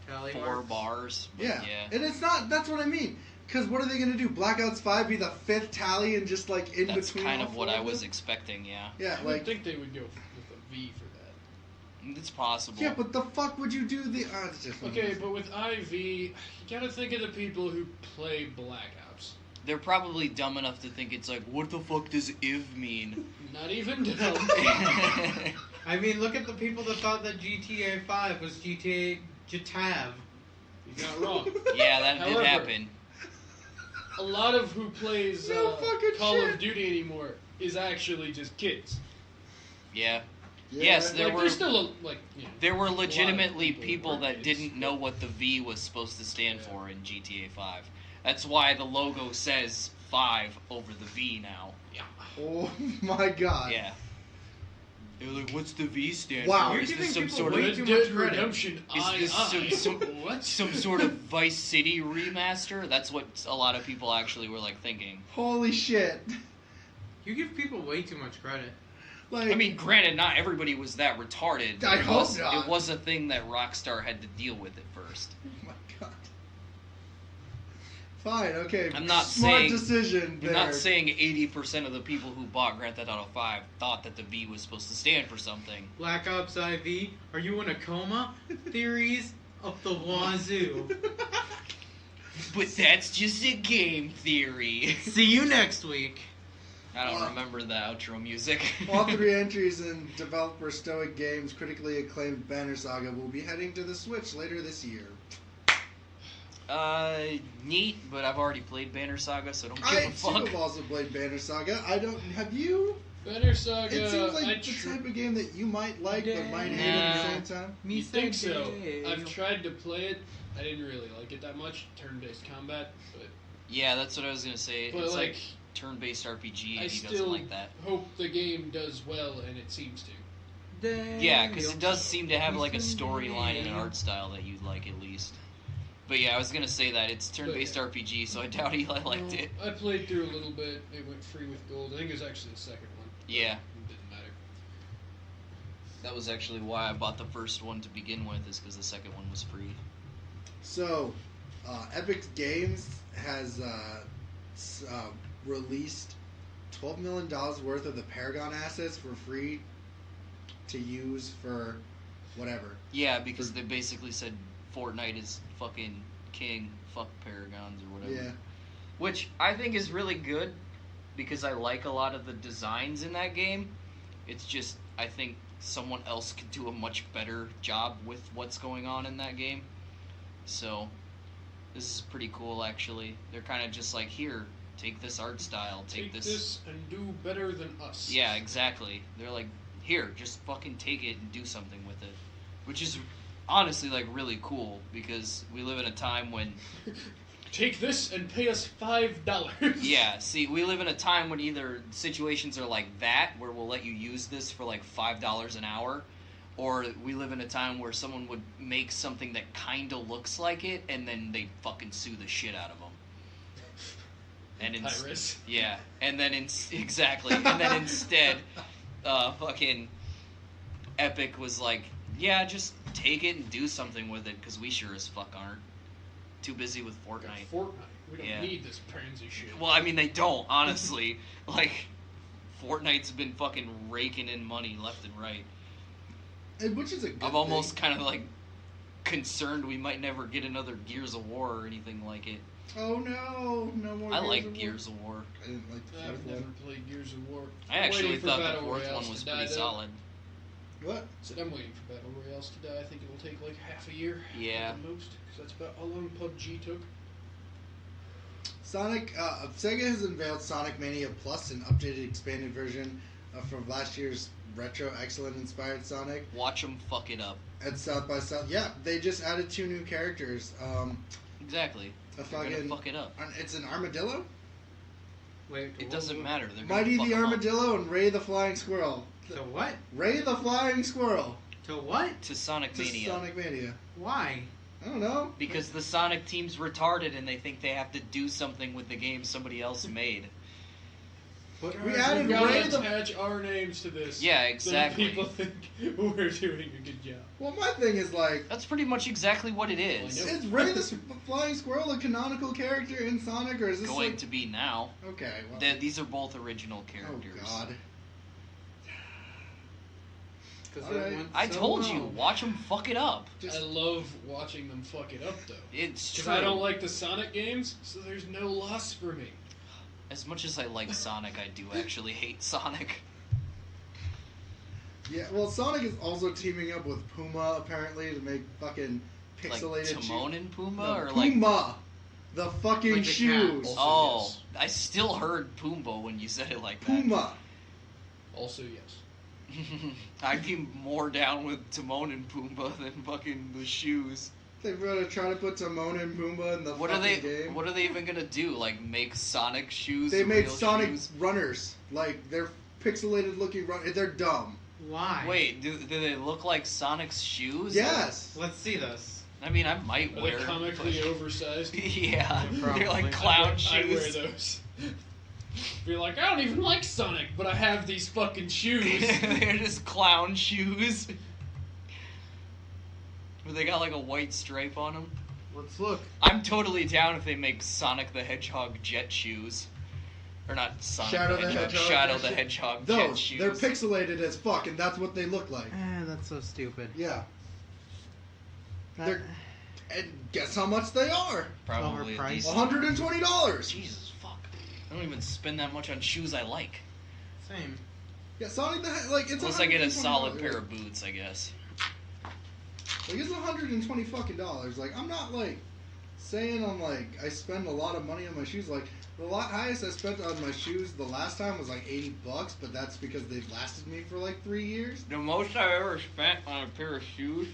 Speaker 2: Tally
Speaker 4: 4
Speaker 2: marks.
Speaker 4: bars. But
Speaker 1: Yeah.
Speaker 4: yeah.
Speaker 1: And it's not. That's what I mean. Because what are they gonna do? Black Ops 5 be the 5th tally and just like in
Speaker 4: That's
Speaker 1: between?
Speaker 4: kind
Speaker 1: all
Speaker 4: of what
Speaker 1: four
Speaker 4: I was
Speaker 1: them?
Speaker 4: expecting. Yeah,
Speaker 1: Yeah,
Speaker 3: I would
Speaker 1: like.
Speaker 3: think they would go with a V for that.
Speaker 4: it's possible.
Speaker 1: Yeah, but the fuck would you do the? It's just
Speaker 3: Okay, but with IV, you gotta think of the people who play Black Ops.
Speaker 4: They're probably dumb enough to think it's like, what the fuck does "iv" mean?
Speaker 3: Not even dumb.
Speaker 2: I mean, look at the people that thought that GTA 5 was GTA Jatav.
Speaker 3: You're not wrong.
Speaker 4: Yeah, that
Speaker 3: However,
Speaker 4: did happen.
Speaker 3: A lot of who plays
Speaker 1: No fucking
Speaker 3: Call
Speaker 1: shit.
Speaker 3: of Duty anymore is actually just kids.
Speaker 4: Yeah.
Speaker 1: Yeah.
Speaker 4: Yes, there
Speaker 3: Like,
Speaker 4: were.
Speaker 3: there's still
Speaker 4: There were
Speaker 3: lot of
Speaker 4: legitimately
Speaker 3: people
Speaker 4: people
Speaker 3: who are
Speaker 4: that
Speaker 3: kids.
Speaker 4: didn't know what the V was supposed to stand
Speaker 3: Yeah.
Speaker 4: for in GTA 5. That's why the logo says 5 over the V now.
Speaker 1: Oh my god.
Speaker 4: Yeah. They're like, what's the V stand
Speaker 1: Wow.
Speaker 4: for?
Speaker 2: You're
Speaker 4: Is
Speaker 2: giving
Speaker 4: this some
Speaker 2: people
Speaker 4: sort
Speaker 2: way
Speaker 4: of
Speaker 2: too
Speaker 3: Red
Speaker 2: much
Speaker 3: Dead
Speaker 2: credit.
Speaker 3: Redemption.
Speaker 4: Is this some-
Speaker 3: what?
Speaker 4: some sort of Vice City remaster? That's what a lot of people actually were like thinking.
Speaker 1: Holy shit.
Speaker 2: You give people way too much credit.
Speaker 1: Like.
Speaker 4: I mean, granted, not everybody was that retarded.
Speaker 1: I
Speaker 4: It
Speaker 1: hope
Speaker 4: was-
Speaker 1: not.
Speaker 4: It was a thing that Rockstar had to deal with at first.
Speaker 1: Oh my god. Fine. Okay.
Speaker 4: I'm not
Speaker 1: Smart
Speaker 4: saying-
Speaker 1: decision.
Speaker 4: I'm
Speaker 1: There.
Speaker 4: not saying 80% of the people who bought Grand Theft Auto 5 thought that the V was supposed to stand for something.
Speaker 2: Black Ops IV, are you in a coma? Theories up the wazoo.
Speaker 4: But that's just a game theory.
Speaker 2: See you next week.
Speaker 4: I don't remember the outro music.
Speaker 1: All 3 entries in developer Stoic Games' critically acclaimed Banner Saga will be heading to the Switch later this year.
Speaker 4: Neat, but I've already played Banner Saga, so I don't give
Speaker 1: I
Speaker 4: a
Speaker 1: too
Speaker 4: fuck.
Speaker 1: have also played Banner Saga. I don't. Have you?
Speaker 3: Banner Saga.
Speaker 1: It seems like
Speaker 3: I
Speaker 1: the type of game that you might like, but might hate
Speaker 4: Nah.
Speaker 1: at the same time.
Speaker 3: You think so? I've tried to play it. I didn't really like it that much. Turn-based combat, but
Speaker 4: Yeah, that's what I was gonna say.
Speaker 3: But,
Speaker 4: It's like,
Speaker 3: like,
Speaker 4: turn-based RPG,
Speaker 3: I
Speaker 4: and he doesn't
Speaker 3: still
Speaker 4: like that.
Speaker 3: hope the game does well, and it seems to.
Speaker 4: Yeah, because it does seem to have like a storyline and an art style that you'd like at least. But yeah, I was gonna say that it's turn-based
Speaker 3: But-
Speaker 4: RPG, so I doubt Eli liked it.
Speaker 3: I played through a little bit. It went free with gold. I think it was actually the second one.
Speaker 4: Yeah,
Speaker 3: It didn't matter.
Speaker 4: that was actually why I bought the first one to begin with, is because the second one was free.
Speaker 1: So, Epic Games has released $12 million worth of the Paragon assets for free to use for whatever.
Speaker 4: Yeah, because they basically said Fortnite is fucking king. Fuck paragons or whatever.
Speaker 1: Yeah.
Speaker 4: Which I think is really good because I like a lot of the designs in that game. It's just I think someone else could do a much better job with what's going on in that game. So this is pretty cool actually. They're kind of just like, here, take this art style, take
Speaker 3: this and do better than us.
Speaker 4: Yeah, exactly. They're like, here, just fucking take it and do something with it. Which is honestly like really cool because we live in a time when
Speaker 3: take this and pay us $5.
Speaker 4: yeah, see, we live in a time when either situations are like that, where we'll let you use this for like $5 an hour, or we live in a time where someone would make something that kind of looks like it, and then they fucking sue the shit out of them. And
Speaker 3: Pirates.
Speaker 4: yeah, and then exactly, and then instead, fucking Epic was like, yeah, just take it and do something with it, because we sure as fuck aren't. Too busy with Fortnite.
Speaker 3: Fortnite. We don't
Speaker 4: Yeah.
Speaker 3: need this pansy shit.
Speaker 4: Well, I mean, they don't, honestly. Like, Fortnite's been fucking raking in money left and right.
Speaker 1: Which is a good
Speaker 4: I'm almost
Speaker 1: thing.
Speaker 4: kind of, like, concerned we might never get another Gears of War or anything like it.
Speaker 1: Oh no, no more.
Speaker 4: I
Speaker 1: Gears
Speaker 4: like
Speaker 1: of War.
Speaker 4: Gears of War.
Speaker 1: I didn't like the
Speaker 3: I've
Speaker 1: fourth
Speaker 3: never
Speaker 1: one.
Speaker 3: played Gears of War.
Speaker 4: I
Speaker 3: I'm
Speaker 4: actually
Speaker 3: waiting for
Speaker 4: thought the
Speaker 3: Battle
Speaker 4: fourth
Speaker 3: Royales
Speaker 4: one was
Speaker 3: to die,
Speaker 4: pretty
Speaker 3: though.
Speaker 4: solid.
Speaker 1: What?
Speaker 3: Said I'm waiting for Battle Royales to die. I think it will take like half a year.
Speaker 4: Yeah.
Speaker 3: At the most. Because that's about how long PUBG took.
Speaker 1: Sonic, Sega has unveiled Sonic Mania Plus, an updated, expanded version from last year's retro, excellent inspired Sonic.
Speaker 4: Watch them fuck it up.
Speaker 1: At South by South, yeah, they just added 2 new characters.
Speaker 4: Exactly.
Speaker 1: A
Speaker 4: They're gonna
Speaker 1: fucking,
Speaker 4: fuck it up.
Speaker 1: it's an armadillo,
Speaker 2: Wait,
Speaker 4: It doesn't matter. They're gonna
Speaker 1: Mighty
Speaker 4: fuck
Speaker 1: the
Speaker 4: 'em up.
Speaker 1: Armadillo, and Ray the Flying Squirrel.
Speaker 2: To what?
Speaker 1: Ray the Flying Squirrel
Speaker 2: To what?
Speaker 4: To Sonic
Speaker 1: to
Speaker 4: Mania.
Speaker 1: Sonic Mania.
Speaker 2: Why?
Speaker 1: I don't know.
Speaker 4: Because the Sonic team's retarded and they think they have to do something with the game somebody else made.
Speaker 2: What?
Speaker 1: We
Speaker 3: Guys,
Speaker 1: added
Speaker 3: we gotta
Speaker 1: Ray the-
Speaker 3: attach our names to this.
Speaker 4: Yeah,
Speaker 3: So
Speaker 4: exactly.
Speaker 3: people think we're doing a good job.
Speaker 1: Well, my thing is like,
Speaker 4: That's pretty much exactly what it is.
Speaker 3: Well, I know.
Speaker 1: is Ray the Flying Squirrel a canonical character in Sonic, or is this
Speaker 4: Going
Speaker 1: like...
Speaker 4: to be now.
Speaker 1: Okay, well...
Speaker 4: These are both original
Speaker 1: Oh
Speaker 4: characters.
Speaker 1: God.
Speaker 2: Because
Speaker 1: Alright.
Speaker 2: it went
Speaker 4: I
Speaker 2: so
Speaker 4: told you,
Speaker 2: wrong.
Speaker 4: watch them fuck it up.
Speaker 3: I love watching them fuck it up, though.
Speaker 4: It's
Speaker 3: Because
Speaker 4: true.
Speaker 3: I don't like the Sonic games, so there's no loss for me.
Speaker 4: As much as I like Sonic, I do actually hate Sonic.
Speaker 1: Yeah, well, Sonic is also teaming up with Puma apparently to make fucking
Speaker 4: Like
Speaker 1: pixelated
Speaker 4: Timon and Pumbaa,
Speaker 1: No,
Speaker 4: or like
Speaker 1: Puma, the fucking
Speaker 2: Like the
Speaker 1: shoes.
Speaker 2: cat.
Speaker 4: oh,
Speaker 3: yes.
Speaker 4: I still heard Pumbaa when you said it like that.
Speaker 1: Puma.
Speaker 3: Also, yes.
Speaker 4: I'd be more down with Timon and Pumbaa than fucking the shoes.
Speaker 1: They're gonna try to put Timon and Pumbaa in the
Speaker 4: What are
Speaker 1: fucking
Speaker 4: they?
Speaker 1: game.
Speaker 4: What are they even gonna do? Like make Sonic shoes?
Speaker 1: They made
Speaker 4: real
Speaker 1: Sonic
Speaker 4: shoes?
Speaker 1: runners. Like they're pixelated looking run. They're dumb.
Speaker 2: Why?
Speaker 4: Wait, do they look like Sonic's shoes?
Speaker 1: Yes.
Speaker 2: Let's see this.
Speaker 4: I mean, I might
Speaker 3: Are
Speaker 4: wear.
Speaker 3: they comically oversized?
Speaker 4: Yeah,
Speaker 2: Probably.
Speaker 4: they're like clown
Speaker 3: I wear
Speaker 4: shoes.
Speaker 3: those. Be like, I don't even like Sonic, but I have these fucking shoes.
Speaker 4: They're just clown shoes. But they got like a white stripe on them.
Speaker 2: Let's look.
Speaker 4: I'm totally down if they make Sonic the Hedgehog jet shoes. Or not Sonic
Speaker 1: Shadow
Speaker 4: the
Speaker 1: the
Speaker 4: Hedgehog,
Speaker 1: Hedgehog
Speaker 4: Shadow
Speaker 1: jet
Speaker 4: the
Speaker 1: shoe-
Speaker 4: Hedgehog jet
Speaker 1: Those.
Speaker 4: shoes.
Speaker 1: They're pixelated as fuck, and that's what they look like.
Speaker 2: That's so stupid.
Speaker 1: Yeah. They're- And guess how much they are?
Speaker 4: Probably at
Speaker 2: overpriced.
Speaker 4: least.
Speaker 1: $120.
Speaker 4: Jesus fuck. I don't even spend that much on shoes I like.
Speaker 2: Same.
Speaker 1: Yeah, Sonic the like it's.
Speaker 4: Unless I get a
Speaker 1: $120.
Speaker 4: solid pair of boots, I guess.
Speaker 1: Like it's $120 fucking dollars. Like I'm not like saying I'm like I spend a lot of money on my shoes. Like the highest I spent on my shoes the last time was like $80, but that's because they've lasted me for like 3 years.
Speaker 4: The most I've ever spent on a pair of shoes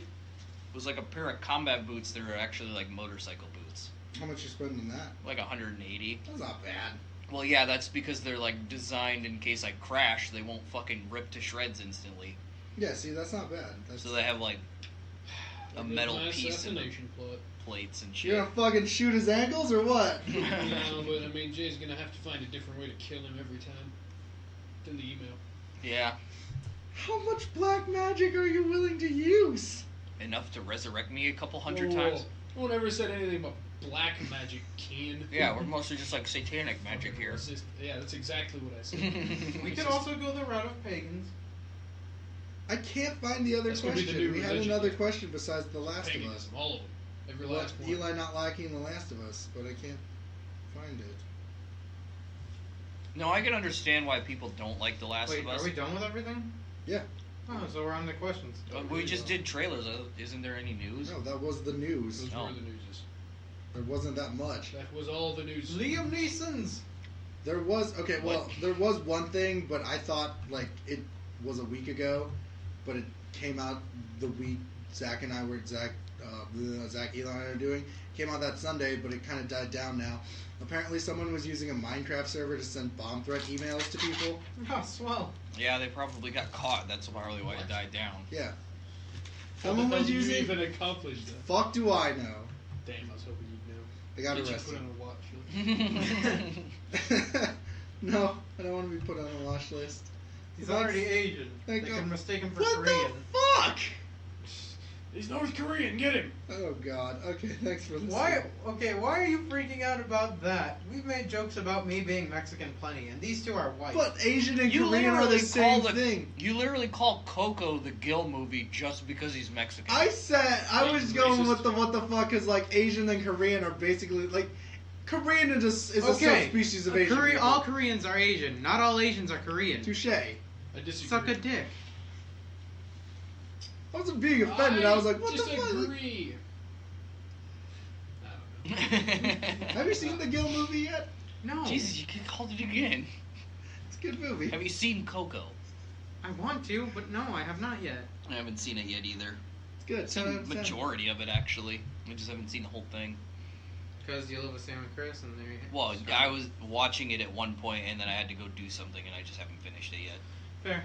Speaker 4: was like a pair of combat boots that are actually like motorcycle boots.
Speaker 1: How much you spend on that?
Speaker 4: Like 180.
Speaker 1: That's not bad.
Speaker 4: Well, yeah, that's because they're like designed in case I crash, they won't fucking rip to shreds instantly.
Speaker 1: Yeah, see, that's not bad. That's,
Speaker 4: So they have like a metal
Speaker 3: My
Speaker 4: piece in the
Speaker 3: assassination plot.
Speaker 4: plates and
Speaker 1: you're
Speaker 4: shit.
Speaker 1: gonna fucking shoot his ankles or what?
Speaker 3: No, but I mean, Jay's gonna have to find a different way to kill him every time. In the email.
Speaker 4: Yeah,
Speaker 1: How much black magic are you willing to use?
Speaker 4: enough to resurrect me a couple hundred
Speaker 3: Whoa.
Speaker 4: times.
Speaker 3: No one ever said anything about black magic, Keen.
Speaker 4: Yeah, we're mostly just like satanic magic here.
Speaker 3: Yeah, that's exactly what I said.
Speaker 2: We could also go the route of pagans.
Speaker 1: I can't find the other
Speaker 3: That's gonna be the
Speaker 1: question.
Speaker 3: new
Speaker 1: We had
Speaker 3: religion.
Speaker 1: another question besides The Last of Us.
Speaker 3: Paganism, all of them. Every
Speaker 1: What,
Speaker 3: last one.
Speaker 1: Eli not liking The Last of Us, but I can't find it.
Speaker 4: No, I can understand why people don't like The Last
Speaker 2: Wait,
Speaker 4: of Us.
Speaker 2: are we done with everything?
Speaker 1: Yeah.
Speaker 2: Oh, so we're on the questions.
Speaker 4: But we just did trailers. Isn't there any news?
Speaker 1: No, that was the news.
Speaker 3: Those
Speaker 4: Oh.
Speaker 3: were the newses.
Speaker 1: There wasn't that much.
Speaker 3: That was all the news.
Speaker 2: Liam Neeson's.
Speaker 1: There was okay. Well,
Speaker 4: What?
Speaker 1: there was one thing, but I thought like it was a week ago, but it came out the week Zach and I were Zach, Eli and I are doing. Came out that Sunday, but it kind of died down now. Apparently, someone was using a Minecraft server to send bomb threat emails to people.
Speaker 2: Oh, swell.
Speaker 4: Yeah, they probably got caught. That's probably why it died down.
Speaker 1: Yeah.
Speaker 3: How
Speaker 1: Someone
Speaker 3: the hell
Speaker 1: was
Speaker 3: did you
Speaker 1: using.
Speaker 3: even accomplish that?
Speaker 1: Fuck, do I know?
Speaker 3: Damn, I was hoping you'd know.
Speaker 1: I got
Speaker 3: Did you
Speaker 1: arrested.
Speaker 3: put on a watch list?
Speaker 1: No, I don't want to be put on a watch list.
Speaker 2: He's
Speaker 1: That's-
Speaker 2: already Asian. They
Speaker 1: Thank God.
Speaker 2: can mistake him for
Speaker 1: What
Speaker 2: Korean.
Speaker 1: the fuck?
Speaker 3: He's North Korean, get him!
Speaker 1: Oh God. Okay, thanks for listening.
Speaker 2: Why? Okay, why are you freaking out about that? We've made jokes about me being Mexican plenty, and these two are white.
Speaker 1: But Asian and
Speaker 4: You
Speaker 1: Korean are
Speaker 4: literally
Speaker 1: the same
Speaker 4: call
Speaker 1: thing.
Speaker 4: You literally call Coco the Gill movie just because he's Mexican.
Speaker 1: I said I
Speaker 3: Like
Speaker 1: was going
Speaker 3: racist.
Speaker 1: with the what the fuck is like Asian and Korean are basically like Korean is a
Speaker 2: okay,
Speaker 1: subspecies of Asian. people.
Speaker 2: all Koreans are Asian. Not all Asians are Korean.
Speaker 1: Touche.
Speaker 3: I disagree.
Speaker 2: Suck a dick.
Speaker 1: I wasn't being offended. I was like, what the fuck?
Speaker 3: disagree. I don't know.
Speaker 1: Have you seen the Gill movie yet?
Speaker 2: No.
Speaker 4: Jesus, you called it again.
Speaker 1: It's a good movie.
Speaker 4: Have you seen Coco?
Speaker 2: I want to, but no, I have not yet.
Speaker 4: I haven't seen it yet either.
Speaker 1: It's good.
Speaker 4: I've seen the majority of it actually. I just haven't seen the whole thing.
Speaker 2: Because you live with Sam and Chris, and they're.
Speaker 4: Well, I was watching it at one point and then I had to go do something and I just haven't finished it yet.
Speaker 2: Fair.